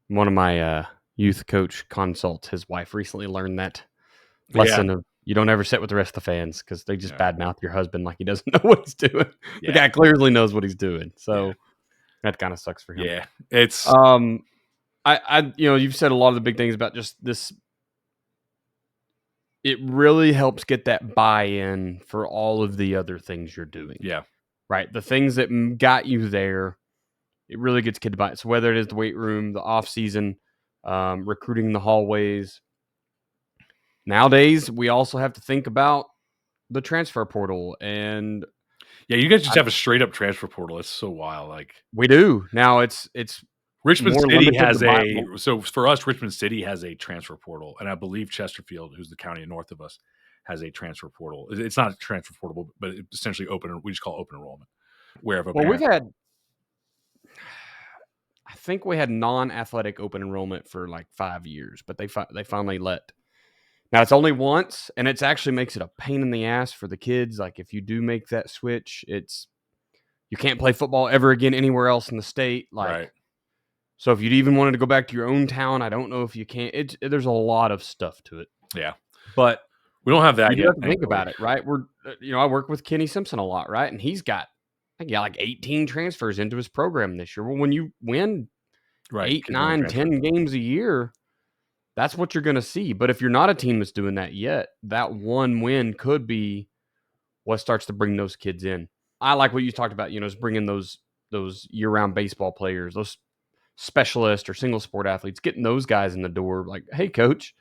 one of my youth coach consults, his wife recently learned that lesson of you don't ever sit with the rest of the fans because they just badmouth your husband like he doesn't know what he's doing. The guy clearly knows what he's doing, so that kind of sucks for him. Yeah, it's you've said a lot of the big things about just this. It really helps get that buy-in for all of the other things you're doing. Yeah, right. The things that got you there, it really gets kid to buy it. So whether it is the weight room, the off season, recruiting the hallways. Nowadays, we also have to think about the transfer portal, and you guys just have a straight up transfer portal. It's so wild. Like we do now. It's Richmond more City has limited so for us, Richmond City has a transfer portal, and I believe Chesterfield, who's the county north of us, has a transfer portal. It's not a transfer portal, but it's essentially open. We just call it open enrollment. we've had, I think we had non-athletic open enrollment for like 5 years, but they finally let. Now it's only once, and it's actually makes it a pain in the ass for the kids. Like if you do make that switch, you can't play football ever again anywhere else in the state. Like, right. So if you'd even wanted to go back to your own town, I don't know if you can. There's a lot of stuff to it. Yeah, but we don't have that you yet. have to think about it, right? We're I work with Kenny Simpson a lot, right? And he's got like 18 transfers into his program this year. Well, when you win 8, 9, 10 games a year, that's what you're going to see. But if you're not a team that's doing that yet, that one win could be what starts to bring those kids in. I like what you talked about, is bringing those year-round baseball players, those specialists or single sport athletes, getting those guys in the door. Like, hey, coach,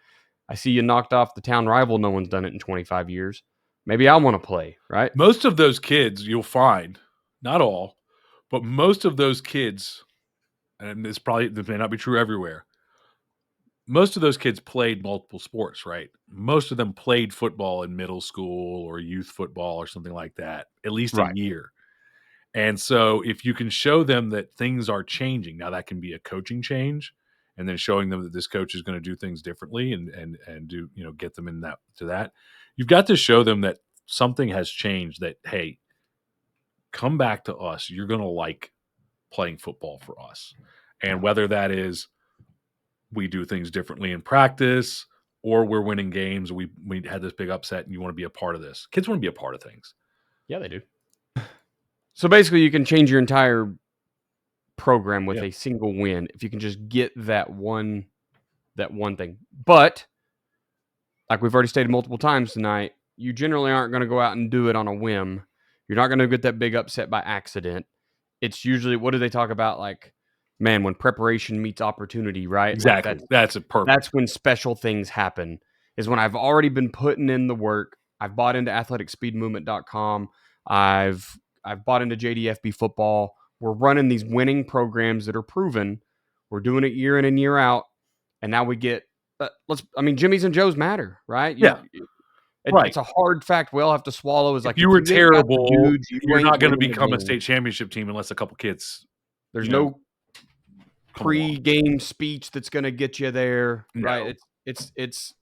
I see you knocked off the town rival. No one's done it in 25 years. Maybe I want to play, right? Most of those kids, you'll find, not all, but most of those kids, and this may not be true everywhere, most of those kids played multiple sports, right? Most of them played football in middle school or youth football or something like that, at least a year. And so if you can show them that things are changing, now that can be a coaching change, and then showing them that this coach is going to do things differently and do, get them in that. You've got to show them that something has changed, that, hey, come back to us. You're going to like playing football for us. And whether that is we do things differently in practice or we're winning games, we had this big upset and you want to be a part of this. Kids want to be a part of things. Yeah, they do. So basically you can change your entire program with a single win if you can just get that one thing. But like we've already stated multiple times tonight, you generally aren't going to go out and do it on a whim. You're not going to get that big upset by accident. It's usually, what do they talk about? Like, man, when preparation meets opportunity, right? Exactly. Like that's a perfect. That's when special things happen, is when I've already been putting in the work. I've bought into athleticspeedmovement.com. I've bought into JDFB football. We're running these winning programs that are proven. We're doing it year in and year out. And now we get, Jimmy's and Joe's matter, right? It's a hard fact we all have to swallow. Is like, if you were terrible, dudes, you're not going to become a state championship team unless a couple kids. There's no pre-game speech that's going to get you there, right? It's.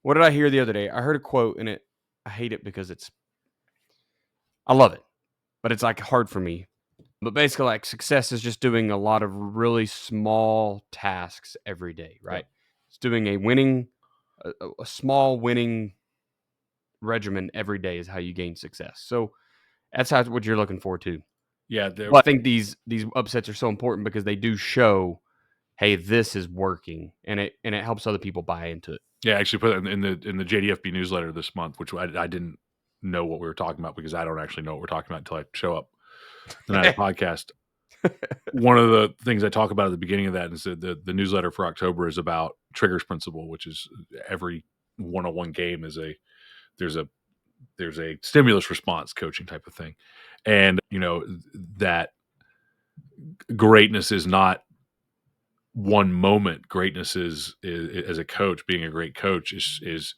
What did I hear the other day? I heard a quote, and I hate it because I love it, but it's like hard for me. But basically, like, success is just doing a lot of really small tasks every day, right? Yep. It's doing a small winning regimen every day is how you gain success. So that's what you're looking for too. Yeah, But I think these upsets are so important because they do show, hey, this is working, and it helps other people buy into it. Yeah, I actually put it in the JDFB newsletter this month, which I didn't know what we were talking about because I don't actually know what we're talking about until I show up the night of the podcast. One of the things I talk about at the beginning of that is that the newsletter for October is about triggers principle, which is every one-on-one game is there's a stimulus response coaching type of thing, and that greatness is not one moment. Greatness is as a coach, being a great coach is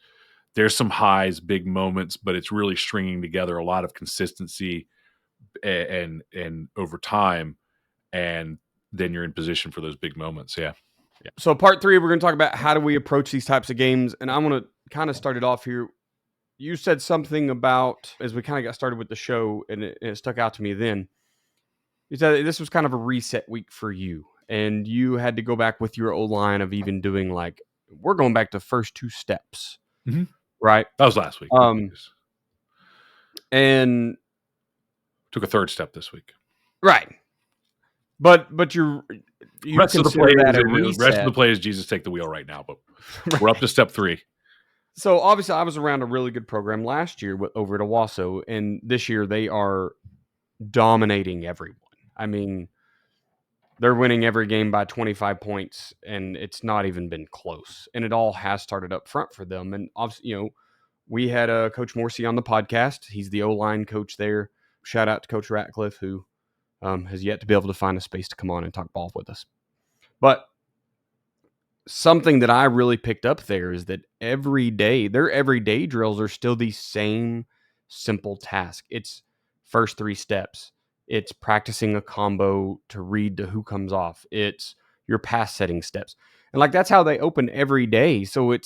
there's some highs, big moments, but it's really stringing together a lot of consistency and over time, and then you're in position for those big moments. Yeah. So part 3, we're going to talk about how do we approach these types of games, and I want to kind of start it off here. You said something about, as we kind of got started with the show, and it stuck out to me then. You said this was kind of a reset week for you, and you had to go back with your O-line of even doing like, we're going back to first 2 steps, right? That was last week. And Took a third step this week. right. But you rest consider of the play that is, a reset. Rest of the play is Jesus take the wheel right now, but right. We're up to step 3. So obviously, I was around a really good program last year over at Owasso, and this year they are dominating everyone. I mean, they're winning every game by 25 points, and it's not even been close. And it all has started up front for them. And obviously, we had Coach Morsi on the podcast. He's the O-line coach there. Shout out to Coach Ratcliffe, who has yet to be able to find a space to come on and talk ball with us. But something that I really picked up there is that their everyday drills are still the same simple task. It's first 3 steps. It's practicing a combo to read to who comes off. It's your pass setting steps. And like that's how they open every day. So I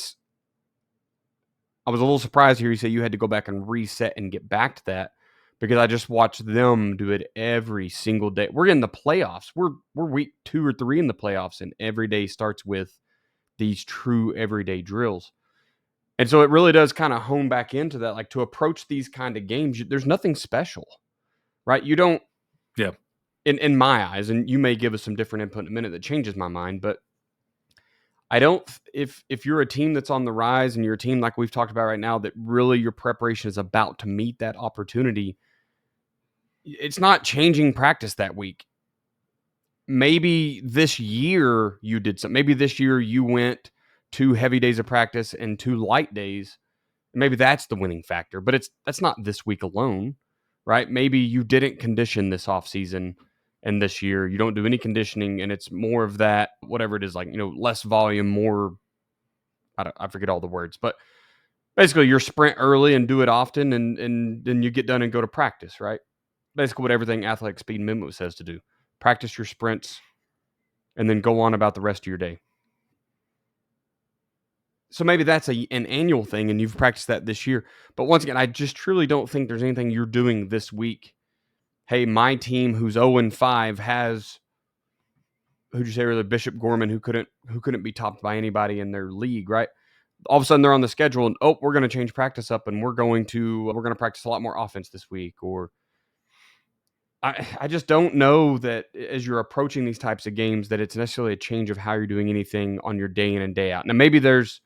was a little surprised here you say you had to go back and reset and get back to that because I just watched them do it every single day. We're in the playoffs. We're week 2 or 3 in the playoffs, and every day starts with these true everyday drills. And so it really does kind of hone back into that, like to approach these kind of games, there's nothing special, right? You don't, yeah. In my eyes, and you may give us some different input in a minute that changes my mind, but I don't, if you're a team that's on the rise and you're a team like we've talked about right now, that really your preparation is about to meet that opportunity, it's not changing practice that week. Maybe this year you did something. Maybe this year you went 2 heavy days of practice and 2 light days. Maybe that's the winning factor, but that's not this week alone, right? Maybe you didn't condition this off season and this year you don't do any conditioning, and it's more of that, whatever it is, like, less volume, more, I forget all the words, but basically you're sprint early and do it often, and then you get done and go to practice, right? Basically what everything Athletic Speed Memo says to do. Practice your sprints and then go on about the rest of your day. So maybe that's an annual thing, and you've practiced that this year. But once again, I just truly don't think there's anything you're doing this week. Hey, my team, who's 0-5, has, who'd you say earlier, Bishop Gorman, who couldn't be topped by anybody in their league, right? All of a sudden they're on the schedule, and we're going to change practice up, and we're going to practice a lot more offense this week. Or I just don't know that as you're approaching these types of games that it's necessarily a change of how you're doing anything on your day in and day out. Now maybe there's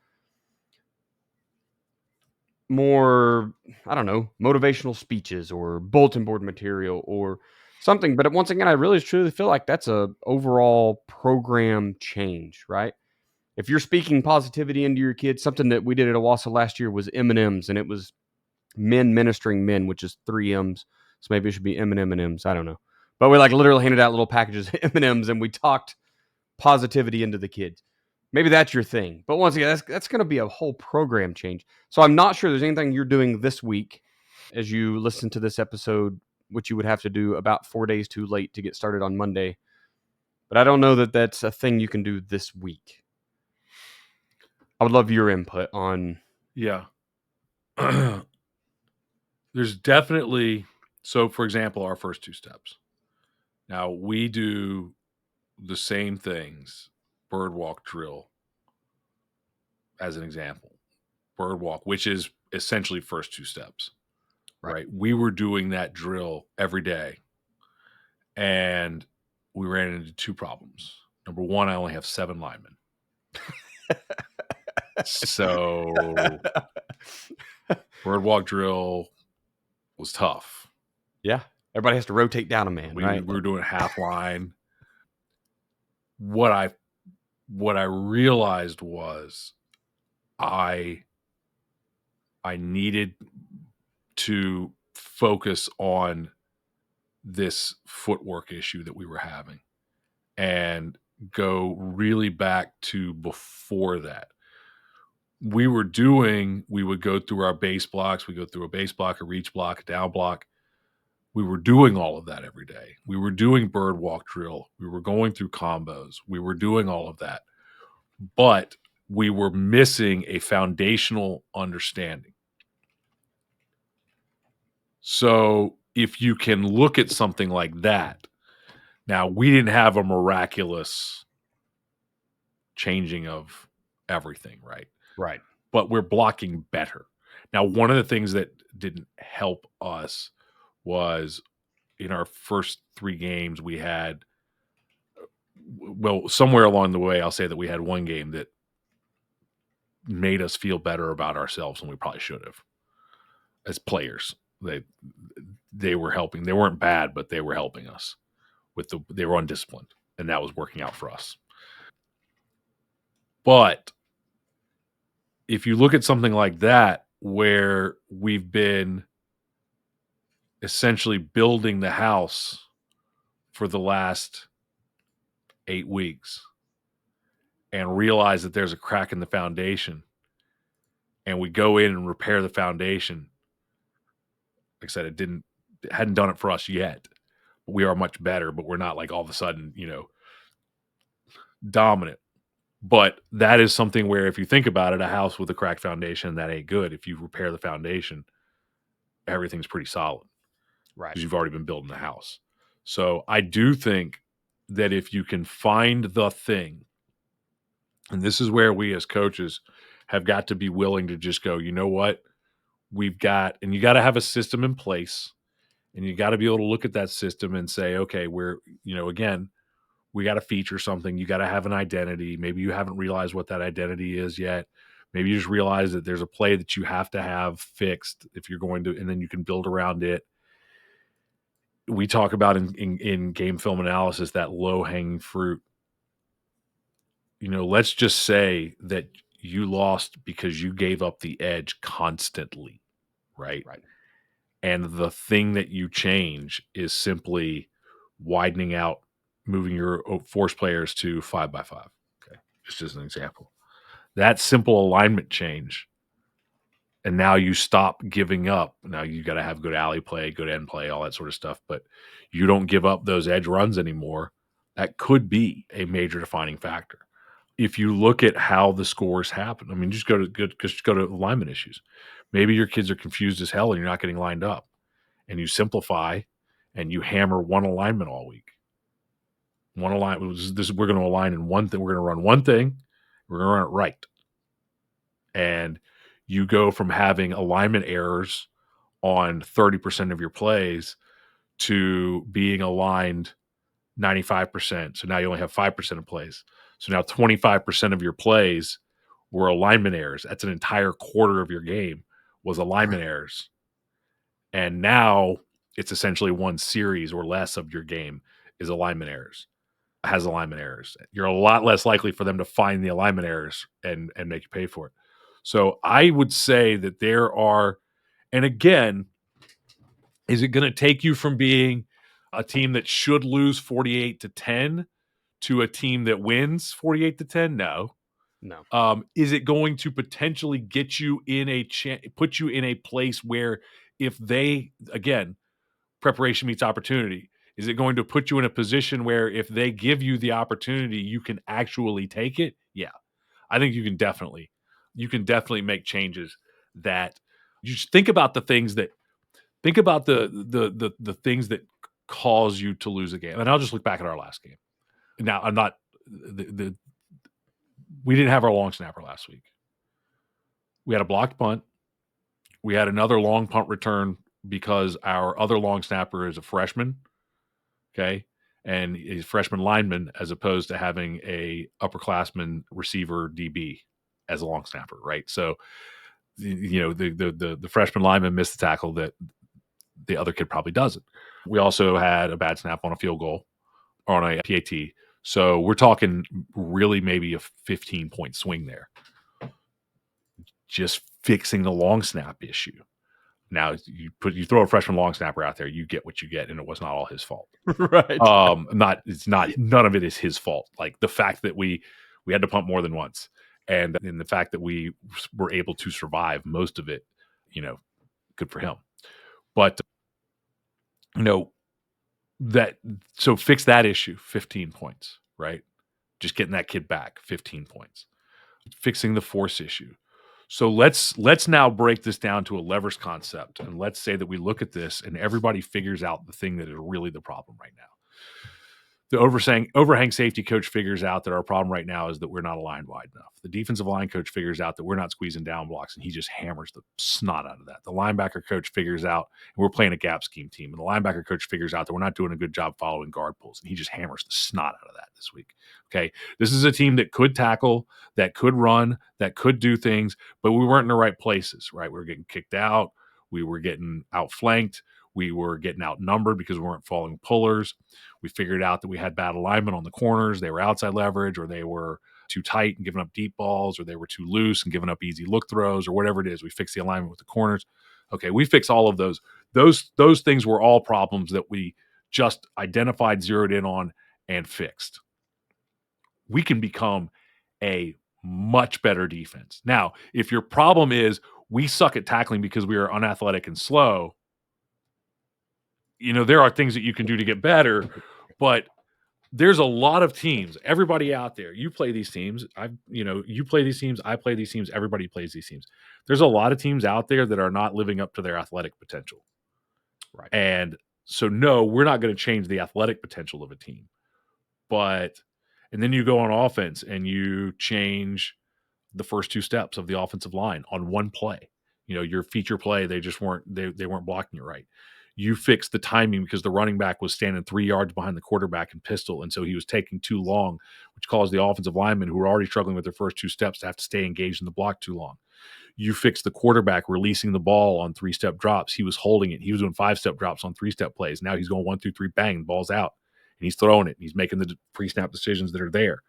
more, I don't know, motivational speeches or bulletin board material or something. But once again, I really truly feel like that's a overall program change, right? If you're speaking positivity into your kids, something that we did at Owasso last year was M&Ms, and it was men ministering men, which is 3 M's. So maybe it should be M&M's. I don't know. But we like literally handed out little packages of M&Ms, and we talked positivity into the kids. Maybe that's your thing. But once again, that's going to be a whole program change. So I'm not sure there's anything you're doing this week as you listen to this episode, which you would have to do about 4 days too late to get started on Monday. But I don't know that that's a thing you can do this week. I would love your input on. Yeah. There's definitely, so for example, our first 2 steps. Now we do the same things, bird walk drill, as an example. Bird walk, which is essentially first 2 steps, right? We were doing that drill every day. And we ran into two problems. Number one, I only have 7 linemen. So bird walk drill was tough. Yeah. Everybody has to rotate down a man, We right? were doing half line. What I realized was I needed to focus on this footwork issue that we were having and go really back to before that. We would go through our base blocks. We go through a base block, a reach block, a down block. We were doing all of that every day. We were doing bird walk drill. We were going through combos. We were doing all of that. But we were missing a foundational understanding. So if you can look at something like that, now we didn't have a miraculous changing of everything, right? Right. But we're blocking better. Now, one of the things that didn't help us was in our first 3 games, we had, well, somewhere along the way, I'll say that we had one game that made us feel better about ourselves than we probably should have as players. They were helping. They weren't bad, but they were helping us they were undisciplined, and that was working out for us. But if you look at something like that, where we've been essentially building the house for the last 8 weeks and realize that there's a crack in the foundation, and we go in and repair the foundation. Like I said, it hadn't done it for us yet. We are much better, but we're not like all of a sudden, dominant. But that is something where if you think about it, a house with a cracked foundation, that ain't good. If you repair the foundation, everything's pretty solid. Right. Because you've already been building the house. So I do think that if you can find the thing, and this is where we as coaches have got to be willing to just go, you know what? You got to have a system in place, and you got to be able to look at that system and say, okay, again, we got to feature something. You got to have an identity. Maybe you haven't realized what that identity is yet. Maybe you just realize that there's a play that you have to have fixed if you're going to, and then you can build around it. We talk about in game film analysis, that low-hanging fruit. Let's just say that you lost because you gave up the edge constantly, right? Right. And the thing that you change is simply widening out, moving your force players to 5x5. Okay, just as an example. That simple alignment change, and now you stop giving up. Now you got to have good alley play, good end play, all that sort of stuff, but you don't give up those edge runs anymore. That could be a major defining factor. If you look at how the scores happen, I mean, just go to alignment issues. Maybe your kids are confused as hell and you're not getting lined up, and you simplify and you hammer one alignment all week. One alignment. We're going to align in one thing. We're going to run one thing. We're going to run it right. And you go from having alignment errors on 30% of your plays to being aligned 95%. So now you only have 5% of plays. So now 25% of your plays were alignment errors. That's an entire quarter of your game was alignment errors. And now it's essentially one series or less of your game is alignment errors. Has alignment errors. You're a lot less likely for them to find the alignment errors and make you pay for it. So I would say that there are, and again, is it going to take you from being a team that should lose 48-10 to a team that wins 48-10? No. Is it going to potentially get you in put you in a place where if they, again, preparation meets opportunity, is it going to put you in a position where if they give you the opportunity, you can actually take it? Yeah. I think you can definitely make changes that you just think about the things that the things that cause you to lose a game. And I'll just look back at our last game. Now, I'm not we didn't have our long snapper last week. We had a blocked punt. We had another long punt return because our other long snapper is a freshman Okay. And he's freshman lineman as opposed to having a upperclassman receiver DB as a long snapper, right? So, the freshman lineman missed the tackle that the other kid probably doesn't. We also had a bad snap on a field goal or on a PAT. So we're talking really maybe a 15-point swing there. Just fixing the long snap issue. Now you throw a freshman long snapper out there, you get what you get, and it was not all his fault. Right. None of it is his fault. Like the fact that we had to punt more than once, and in the fact that we were able to survive most of it, good for him. But so fix that issue, 15 points, right? Just getting that kid back, 15 points. Fixing the force issue. So let's now break this down to a levers concept, and let's say that we look at this and everybody figures out the thing that is really the problem right now. The overhang safety coach figures out that our problem right now is that we're not aligned wide enough. The defensive line coach figures out that we're not squeezing down blocks, and he just hammers the snot out of that. The linebacker coach figures out, and we're playing a gap scheme team, and the linebacker coach figures out that we're not doing a good job following guard pulls, and he just hammers the snot out of that this week. Okay, this is a team that could tackle, that could run, that could do things, but we weren't in the right places, right? We were getting kicked out. We were getting outflanked. We were getting outnumbered because we weren't following pullers. We figured out that we had bad alignment on the corners. They were outside leverage, or they were too tight and giving up deep balls, or they were too loose and giving up easy look throws, or whatever it is. We fixed the alignment with the corners. Okay, we fixed all of those. Those things were all problems that we just identified, zeroed in on, and fixed. We can become a much better defense. Now, if your problem is we suck at tackling because we are unathletic and slow, there are things that you can do to get better, but there's a lot of teams, everybody out there, you play these teams, you play these teams, I play these teams, everybody plays these teams. There's a lot of teams out there that are not living up to their athletic potential. Right. And so, no, we're not going to change the athletic potential of a team. And then you go on offense and you change the first two steps of the offensive line on one play. Your feature play, they just weren't blocking you right. You fixed the timing because the running back was standing 3 yards behind the quarterback in pistol, and so he was taking too long, which caused the offensive linemen who were already struggling with their first two steps to have to stay engaged in the block too long. You fixed the quarterback releasing the ball on 3-step drops. He was holding it. He was doing 5-step drops on 3-step plays. Now he's going 1, 2, 3, bang, the ball's out, and he's throwing it. And he's making the pre-snap decisions that are there.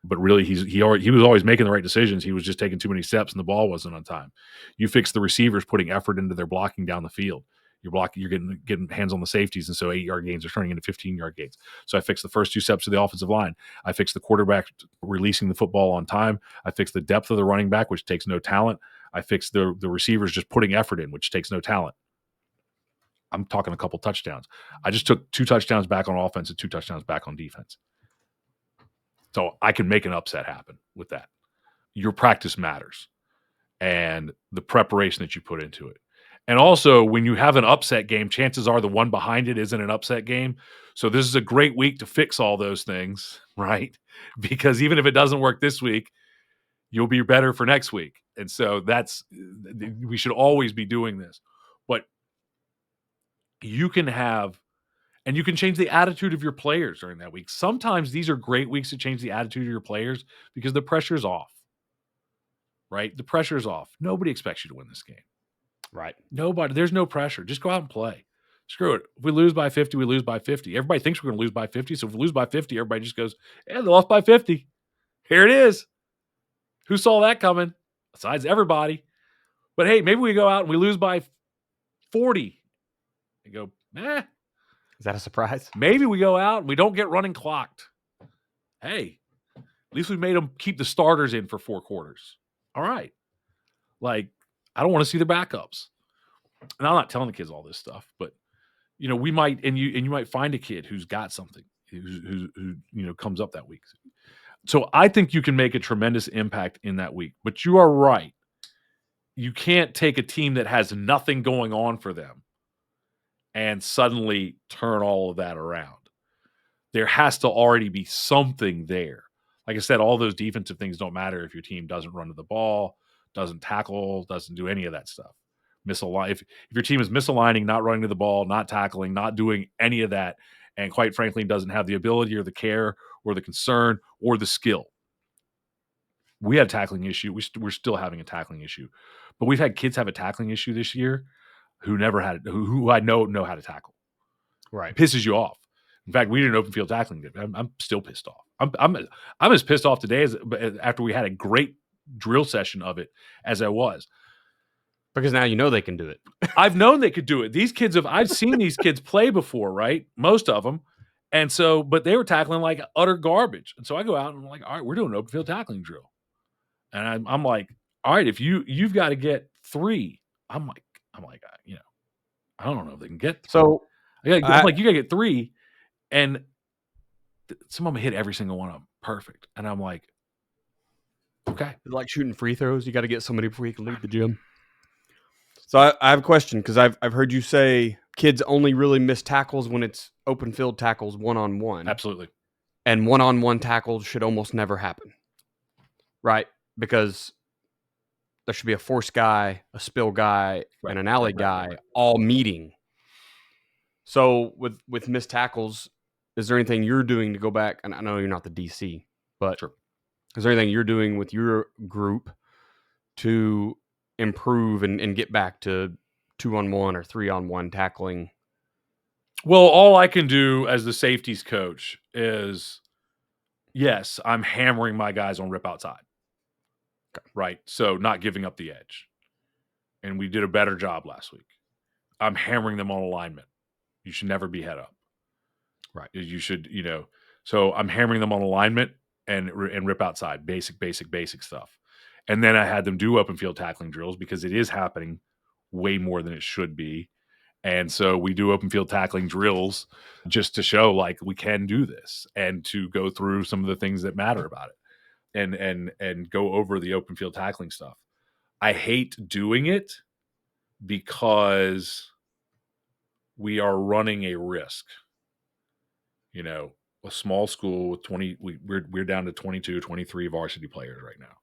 But really, he was always making the right decisions. He was just taking too many steps, and the ball wasn't on time. You fix the receivers putting effort into their blocking down the field. You're getting hands on the safeties, and so 8-yard gains are turning into 15-yard gains. So I fixed the first two steps of the offensive line. I fixed the quarterback releasing the football on time. I fixed the depth of the running back, which takes no talent. I fixed the receivers just putting effort in, which takes no talent. I'm talking a couple touchdowns. I just took 2 touchdowns back on offense and 2 touchdowns back on defense. So I can make an upset happen with that. Your practice matters and the preparation that you put into it. And also, when you have an upset game, chances are the one behind it isn't an upset game. So this is a great week to fix all those things, right? Because even if it doesn't work this week, you'll be better for next week. And so we should always be doing this. But you can change the attitude of your players during that week. Sometimes these are great weeks to change the attitude of your players because the pressure's off, right? The pressure's off. Nobody expects you to win this game. Right. Nobody. There's no pressure. Just go out and play. Screw it. If we lose by 50, we lose by 50. Everybody thinks we're going to lose by 50. So if we lose by 50, everybody just goes, yeah, they lost by 50. Here it is. Who saw that coming? Besides everybody. But hey, maybe we go out and we lose by 40. And go, Is that a surprise? Maybe we go out and we don't get running clocked. Hey, at least we made them keep the starters in for 4 quarters. All right. I don't want to see the backups. And I'm not telling the kids all this stuff, but we might, and you might find a kid who's got something who comes up that week. So I think you can make a tremendous impact in that week, but you are right. You can't take a team that has nothing going on for them and suddenly turn all of that around. There has to already be something there. Like I said, all those defensive things don't matter if your team doesn't run to the ball, doesn't tackle, doesn't do any of that stuff. If your team is misaligning, not running to the ball, not tackling, not doing any of that, and quite frankly doesn't have the ability or the care or the concern or the skill. We had a tackling issue. We're still having a tackling issue, but we've had kids have a tackling issue this year who never had who I know how to tackle. Right. It pisses you off. In fact, we didn't open field tackling. I'm still pissed off. I'm as pissed off today as after we had a great drill session of it as I was. Because now you know they can do it. I've known they could do it. These kids I've seen these kids play before, right? Most of them. And so, but they were tackling like utter garbage. And so I go out and I'm like, all right, we're doing an open field tackling drill. And I'm like, all right, if you've got to get 3, I'm like, I don't know if they can get 3. So I'm like, you got to get 3. And some of them hit every single one of them perfect. And I'm like, okay. Like shooting free throws, you got to get somebody before you can leave the gym. So I have a question, because I've heard you say kids only really miss tackles when it's open field tackles one-on-one. Absolutely. And one-on-one tackles should almost never happen. Right? Because there should be a force guy, a spill guy, and an alley guy all meeting. So with missed tackles, is there anything you're doing to go back? And I know you're not the DC, but Sure. Is there anything you're doing with your group to improve and get back to 2-on-1 or 3-on-1 tackling? Well, all I can do as the safeties coach is, yes, I'm hammering my guys on rip outside. Okay. Right? So not giving up the edge. And we did a better job last week. I'm hammering them on alignment. You should never be head up. Right. You should, so I'm hammering them on alignment and rip outside, basic stuff. And then I had them do open field tackling drills because it is happening way more than it should be. And so we do open field tackling drills just to show like we can do this and to go through some of the things that matter about it and go over the open field tackling stuff. I hate doing it because we are running a risk. A small school with 20, we're down to 22, 23 varsity players right now.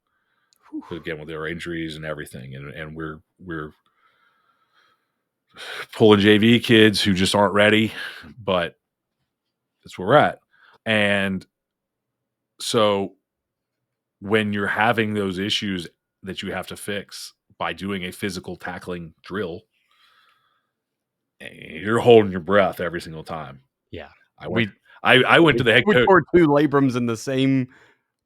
So again, with their injuries and everything, and we're pulling JV kids who just aren't ready, but that's where we're at. And so when you're having those issues that you have to fix by doing a physical tackling drill, you're holding your breath every single time. Yeah. I went to the head coach. We scored 2 labrums in the same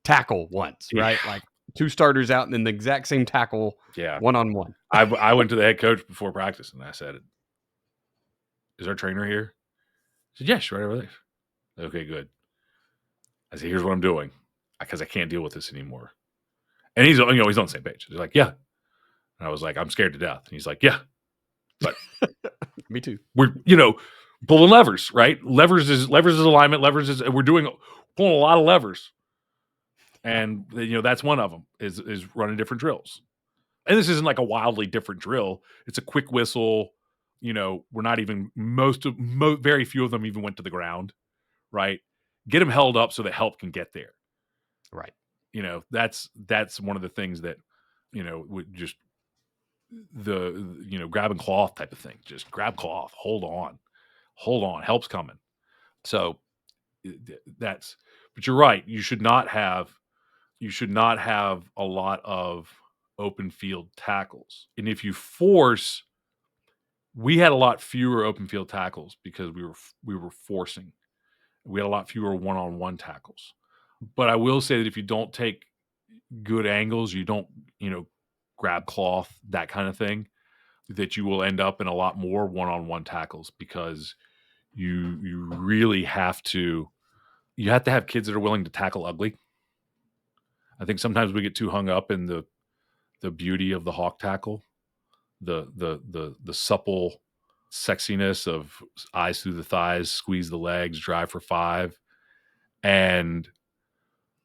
tackle once, right? Yeah. Like 2 starters out and then the exact same tackle, one-on-one. I went to the head coach before practice and I said, "Is our trainer here?" He said, "Yes, right over there." Okay, good. I said, "Here's what I'm doing because I can't deal with this anymore." And he's on the same page. He's like, "Yeah." And I was like, "I'm scared to death." And he's like, "Yeah." But me too. We're, pulling levers, right? Levers is alignment. We're pulling a lot of levers. And, that's one of them is running different drills. And this isn't like a wildly different drill. It's a quick whistle. We're not even very few of them even went to the ground, right? Get them held up so that help can get there. Right. That's one of the things that, would just the, grabbing cloth type of thing. Just grab cloth, hold on, help's coming. So but you're right. You should not have a lot of open field tackles. And if you force, we had a lot fewer open field tackles because we were forcing. We had a lot fewer one-on-one tackles. But I will say that if you don't take good angles, you don't, grab cloth, that kind of thing, that you will end up in a lot more one-on-one tackles because you really have to have kids that are willing to tackle ugly. I think sometimes we get too hung up in the beauty of the hawk tackle, the supple sexiness of eyes through the thighs, squeeze the legs, drive for 5, and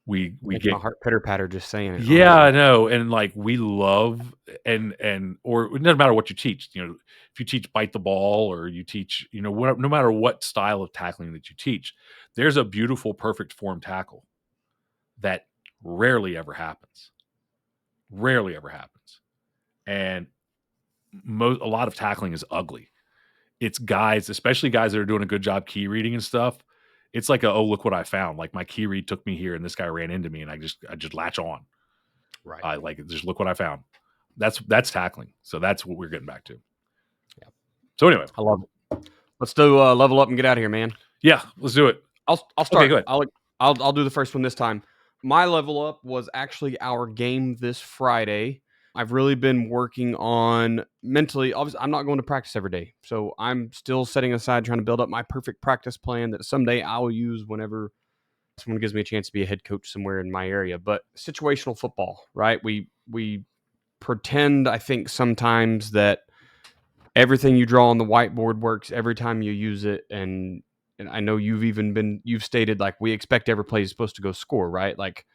we get my heart pitter patter just saying it. Yeah, honestly. I know, and like we love or it doesn't matter what you teach. If you teach bite the ball or you teach, no matter what style of tackling that you teach, there's a beautiful, perfect form tackle that rarely ever happens. And a lot of tackling is ugly. it's guys, especially guys that are doing a good job key reading and stuff. It's like oh, look what I found. Like my key read took me here and this guy ran into me and I just latch on. Right. I like it. Just look what I found. That's tackling. So that's what we're getting back to. Yeah. So anyway, I love it. Let's do level up and get out of here, man. Yeah, let's do it. I'll start. Okay, go ahead. I'll do the first one this time. My level up was actually our game this Friday. I've really been working on mentally. Obviously, I'm not going to practice every day, so I'm still setting aside trying to build up my perfect practice plan that someday I'll use whenever someone gives me a chance to be a head coach somewhere in my area. But situational football, right? We pretend, I think, sometimes that everything you draw on the whiteboard works every time you use it, and I know you've stated like we expect every play is supposed to go score, right? Like,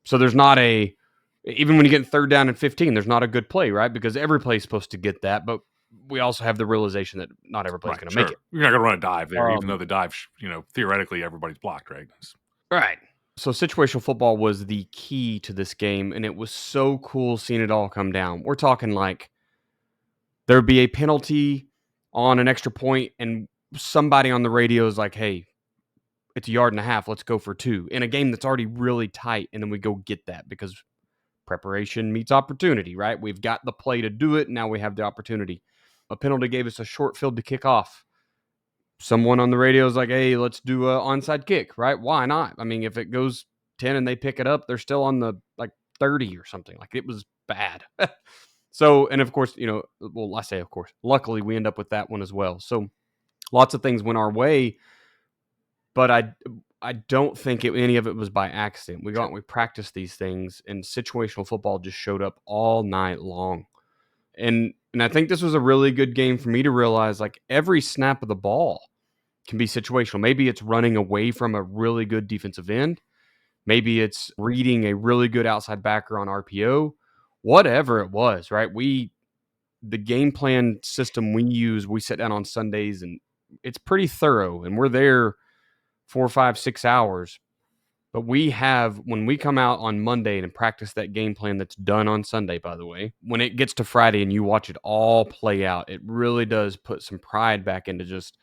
so there's not even when you get third down and 15, there's not a good play, right? Because every play is supposed to get that, but we also have the realization that not every play is going to make it. You're not going to run a dive there, even though the dive, theoretically everybody's blocked, right? Right. So situational football was the key to this game, and it was so cool seeing it all come down. We're talking like there would be a penalty on an extra point, and somebody on the radio is like, hey, it's 1.5 yards. Let's go for 2 in a game that's already really tight. And then we go get that because preparation meets opportunity, right? We've got the play to do it. Now we have the opportunity. A penalty gave us a short field to kick off. Someone on the radio is like, hey, let's do an onside kick, right? Why not? I mean, if it goes 10 and they pick it up, they're still on the 30 or something. Like, it was bad. So, and of course, I say, of course, luckily we end up with that one as well. So lots of things went our way, but I don't think any of it was by accident. We got we practiced these things, and situational football just showed up all night long. And I think this was a really good game for me to realize, like, every snap of the ball can be situational. Maybe it's running away from a really good defensive end. Maybe it's reading a really good outside backer on RPO. Whatever it was, right? The game plan system we use, we sit down on Sundays, and it's pretty thorough, and we're there 4, 5, 6 hours. But when we come out on Monday and practice that game plan that's done on Sunday, by the way, when it gets to Friday and you watch it all play out, it really does put some pride back into just,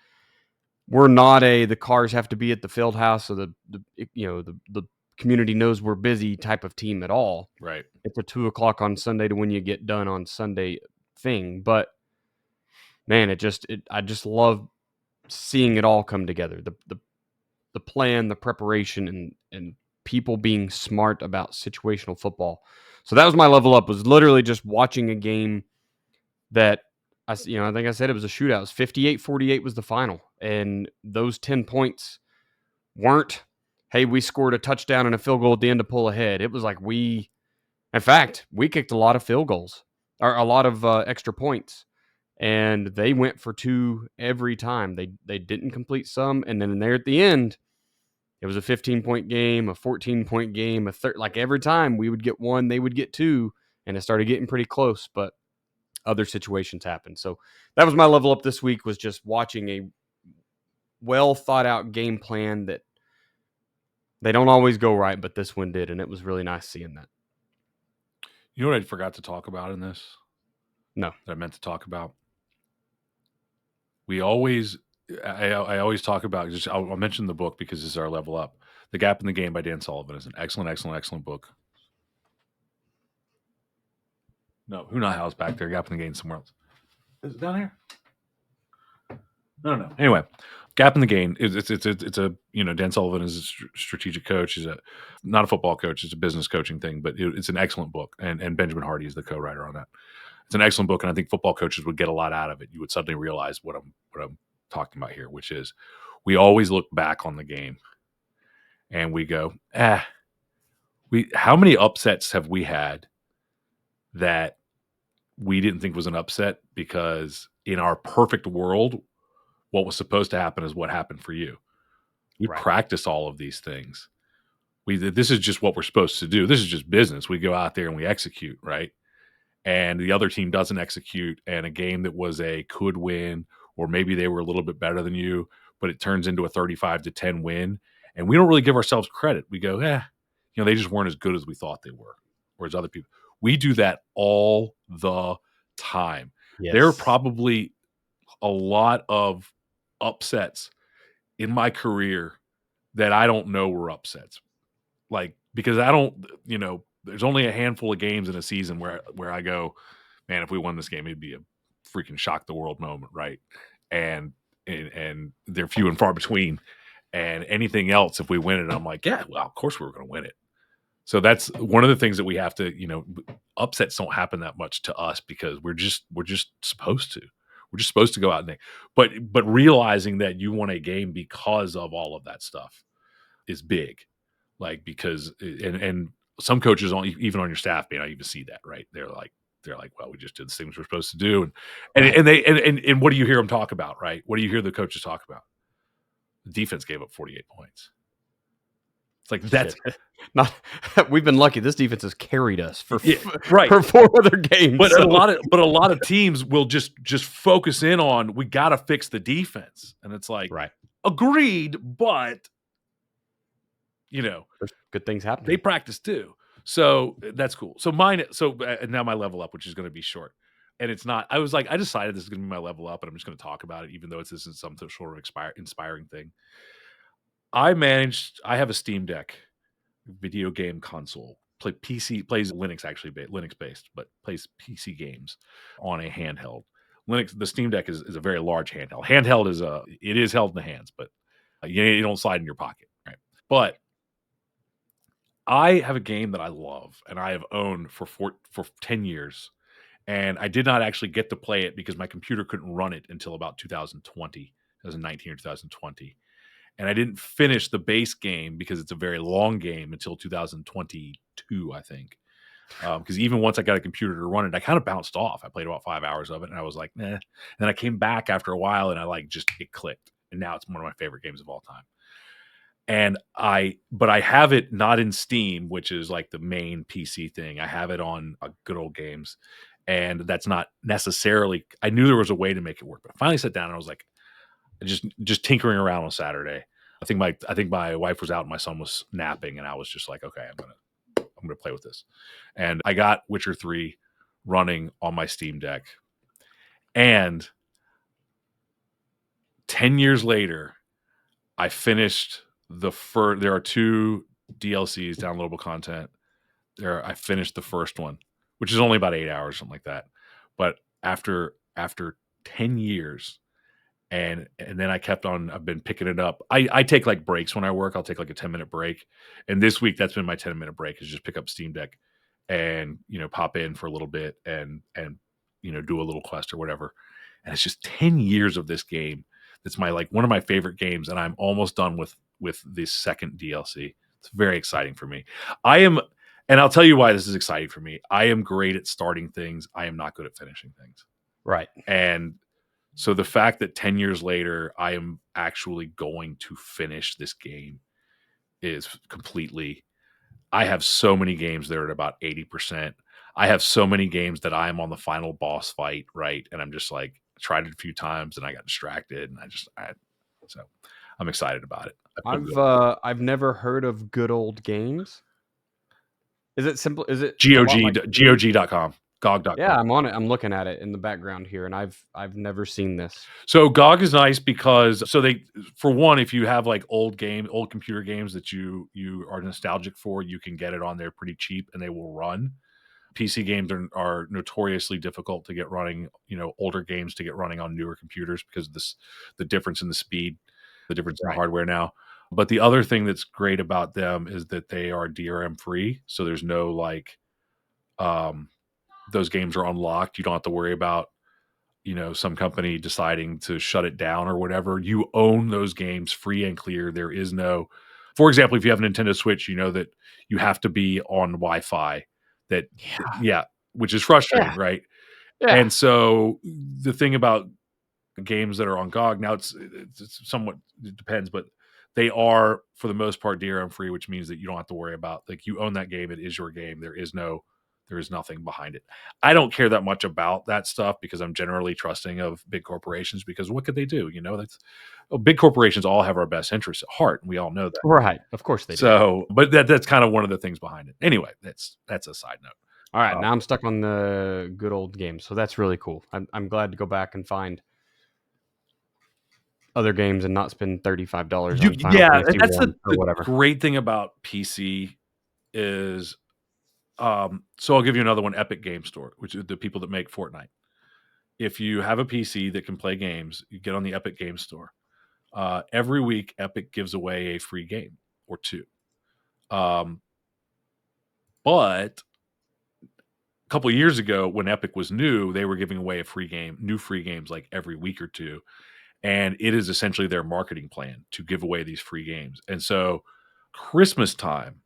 we're not the cars have to be at the field house so the community knows we're busy type of team at all. Right. It's a 2:00 on Sunday to when you get done on Sunday thing. But man, I just love seeing it all come together. The plan, the preparation, and people being smart about situational football. So that was my level up, was literally just watching a game that I think I said it was a shootout. It was 58-48 was the final. And those 10 points weren't, hey, we scored a touchdown and a field goal at the end to pull ahead. It was like in fact, we kicked a lot of field goals or a lot of extra points. And they went for 2 every time. They didn't complete some. And then there at the end, it was a 15-point game, a 14-point game, like every time we would get 1, they would get 2, and it started getting pretty close, but other situations happened. So that was my level up this week, was just watching a well thought out game plan that they don't always go right, but this one did, and it was really nice seeing that. You know what I forgot to talk about in this? No. That I meant to talk about? I always talk about, I'll mention the book because this is our level up. The Gap in the Game by Dan Sullivan is an excellent book. No, who not house back there? Gap in the Game somewhere else. Is it down here? No. Anyway, Gap in the Game. It's a Dan Sullivan is a strategic coach. He's not a football coach. It's a business coaching thing, but it's an excellent book. And Benjamin Hardy is the co-writer on that. It's an excellent book, and I think football coaches would get a lot out of it. You would suddenly realize what I'm talking about here, which is we always look back on the game and we go, how many upsets have we had that we didn't think was an upset because in our perfect world, what was supposed to happen is what happened for you. We practice all of these things. This is just what we're supposed to do. This is just business. We go out there and we execute, right? And the other team doesn't execute, and a game that was could win, or maybe they were a little bit better than you, but it turns into a 35-10 win. And we don't really give ourselves credit. We go, they just weren't as good as we thought they were, or as other people. We do that all the time. Yes. There are probably a lot of upsets in my career that I don't know were upsets. Like, because I don't, there's only a handful of games in a season where I go, man, if we won this game, it'd be a freaking shock the world moment, right? And they're few and far between. And anything else, if we win it, I'm like, yeah, well, of course we were going to win it. So that's one of the things that we have to, upsets don't happen that much to us because we're just supposed to. We're just supposed to go out and but realizing that you won a game because of all of that stuff is big. Like, because and some coaches don't even on your staff may not even see that, right? They're like, well, we just did the things we're supposed to do, and what do you hear them talk about, right? What do you hear the coaches talk about? The defense gave up 48 points. It's like that's not. We've been lucky. This defense has carried us for right for 4 other games. But a lot of teams will just focus in on we got to fix the defense, and it's like, right, agreed, but there's good things happening. They practice too, so that's cool. So mine. So now my level up, which is going to be short, and it's not. I was like, I decided this is going to be my level up, and I'm just going to talk about it, even though this isn't some sort of inspiring thing. I have a Steam Deck video game console. Plays Linux, actually Linux based, but plays PC games on a handheld. The Steam Deck is a very large handheld. Handheld it is held in the hands, but you don't slide in your pocket, right? But I have a game that I love and I have owned for 10 years, and I did not actually get to play it because my computer couldn't run it until about 2019 or 2020. And I didn't finish the base game because it's a very long game until 2022, I think. Because even once I got a computer to run it, I kind of bounced off. I played about 5 hours of it, and I was like, "Nah." And then I came back after a while, and it clicked. And now it's one of my favorite games of all time. But I have it not in Steam, which is like the main PC thing. I have it on Good Old Games, and that's not necessarily. I knew there was a way to make it work, but I finally sat down and I was like, just tinkering around on Saturday. I think my wife was out and my son was napping, and I was just like, okay, I'm gonna play with this. And I got Witcher 3 running on my Steam Deck. And 10 years later, I finished there are 2 DLCs, downloadable content. I finished the first one, which is only about 8 hours, something like that. But after 10 years, and then I've been picking it up. I take like breaks when I work. I'll take like a 10-minute break. And this week that's been my 10-minute break, is just pick up Steam Deck and, pop in for a little bit and do a little quest or whatever. And it's just 10 years of this game. That's one of my favorite games. And I'm almost done with the second DLC. It's very exciting for me. And I'll tell you why this is exciting for me. I am great at starting things. I am not good at finishing things. Right. And so the fact that 10 years later, I am actually going to finish this game is completely. I have so many games that are at about 80%. I have so many games that I am on the final boss fight, right? And I'm just like, I tried it a few times and I got distracted, and so I'm excited about it. I've never heard of Good Old Games. Is it simple? Is it GOG.com? GOG.com. Yeah, I'm on it. I'm looking at it in the background here, and I've never seen this. So GOG is nice because for one, if you have like old computer games that you are nostalgic for, you can get it on there pretty cheap and they will run. PC games are notoriously difficult to get running, older games to get running on newer computers because of the difference in the speed, the difference in the hardware now. But the other thing that's great about them is that they are DRM free. So there's no those games are unlocked. You don't have to worry about, some company deciding to shut it down or whatever. You own those games free and clear. There is no, for example, if you have a Nintendo Switch, you know that you have to be on Wi-Fi. Which is frustrating, right? Yeah. And so the thing about games that are on GOG now, it's somewhat, it depends, but they are for the most part DRM free, which means that you don't have to worry about, like, you own that game. It is your game. There is nothing behind it. I don't care that much about that stuff because I'm generally trusting of big corporations, because what could they do? Big corporations all have our best interests at heart, and we all know that. Right. Of course they do. So, but that's kind of one of the things behind it. Anyway, that's a side note. All right, now I'm stuck on the Good Old Games, so that's really cool. I'm glad to go back and find other games and not spend $35 on Final Yeah, Fantasy that's 1 or the whatever. great thing about PC is, so I'll give you another one, Epic Game Store, which is the people that make Fortnite. If you have a PC that can play games, you get on the Epic Game Store. Every week, Epic gives away a free game or two. But a couple of years ago, when Epic was new, they were giving away new free games like every week or two. And it is essentially their marketing plan to give away these free games. And so Christmas time,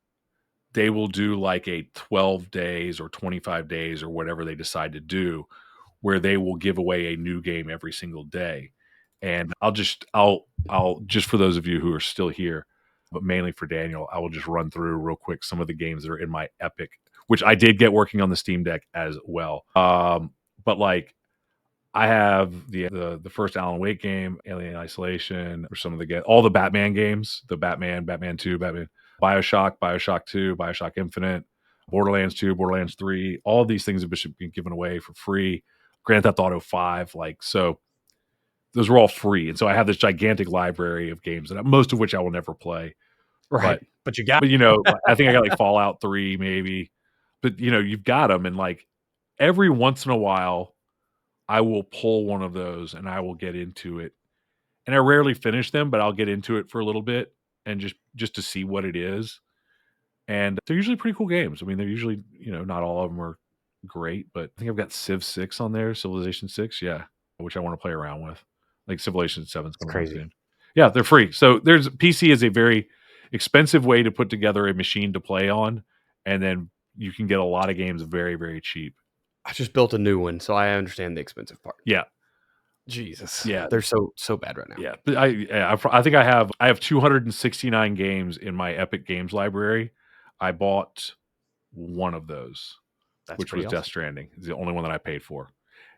they will do like a 12 days or 25 days or whatever they decide to do, where they will give away a new game every single day. And I'll just for those of you who are still here, but mainly for Daniel, I will just run through real quick some of the games that are in my Epic, which I did get working on the Steam Deck as well. But like, I have the first Alan Wake game, Alien Isolation, or some of all the Batman games, the Batman 2, BioShock 2, BioShock Infinite, Borderlands 2, Borderlands 3. All of these things have been given away for free. Grand Theft Auto 5, so those were all free. And so I have this gigantic library of games, and most of which I will never play. Right. But you got I think I got like Fallout 3 maybe. But you've got them, and like every once in a while I will pull one of those and I will get into it. And I rarely finish them, but I'll get into it for a little bit and just to see what it is. And they're usually pretty cool games. I mean, they're usually, not all of them are great, but I think I've got Civ 6 on there, Civilization 6, yeah, which I want to play around with. Like Civilization 7 is coming out soon. Yeah, they're free. So PC is a very expensive way to put together a machine to play on, and then you can get a lot of games very, very cheap. I just built a new one, so I understand the expensive part. Yeah. Jesus. Yeah. They're so bad right now. Yeah. But I think I have 269 games in my Epic Games library. I bought one of those, which was Death Stranding. It's the only one that I paid for.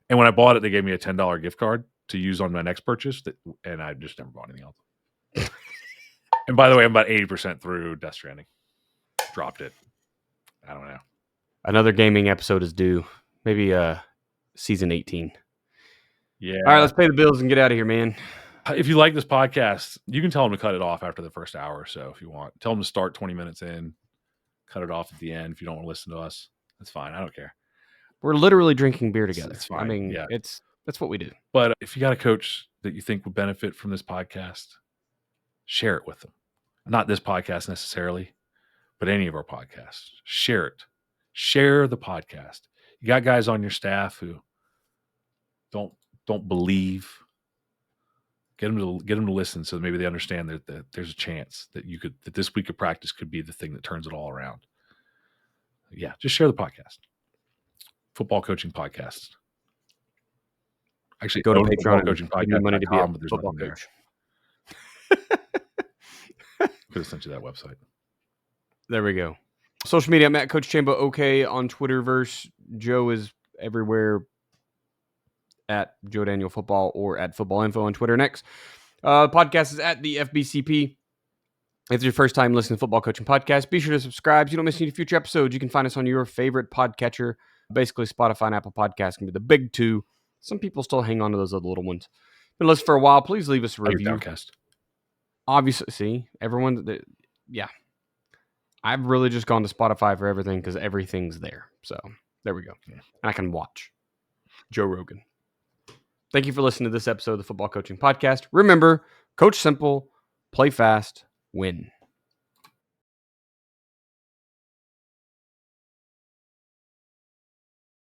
And when I bought it, they gave me a $10 gift card to use on my next purchase, and I just never bought anything else. And by the way, I'm about 80% through Death Stranding. Dropped it. I don't know. Another gaming episode is due. Maybe season 18. Yeah. All right, let's pay the bills and get out of here, man. If you like this podcast, you can tell them to cut it off after the first hour or so if you want. Tell them to start 20 minutes in, cut it off at the end if you don't want to listen to us. That's fine. I don't care. We're literally drinking beer together. It's fine. I mean, yeah. that's what we do. But if you got a coach that you think would benefit from this podcast, share it with them. Not this podcast necessarily, but any of our podcasts. Share it. Share the podcast. You got guys on your staff who don't believe. Get them to listen, so maybe they understand that there's a chance that this week of practice could be the thing that turns it all around. Yeah, just share the podcast. Football Coaching Podcast. Actually, go to Patreon Coaching Podcast. Give me money to be a but there's football nothing coach. Could have sent you that website. There we go. Social media, I'm at Coach Chambo OK on Twitterverse. Joe is everywhere at Joe Daniel Football or at Football Info on Twitter. Next, podcast is at the FBCP. If it's your first time listening to Football Coaching Podcast, be sure to subscribe so you don't miss any future episodes. You can find us on your favorite podcatcher. Basically, Spotify and Apple Podcasts can be the big two. Some people still hang on to those other little ones. Been listening for a while. Please leave us a review. Downcast. Obviously, see, everyone, yeah. I've really just gone to Spotify for everything because everything's there. So there we go. Yeah. And I can watch Joe Rogan. Thank you for listening to this episode of the Football Coaching Podcast. Remember, coach simple, play fast, win.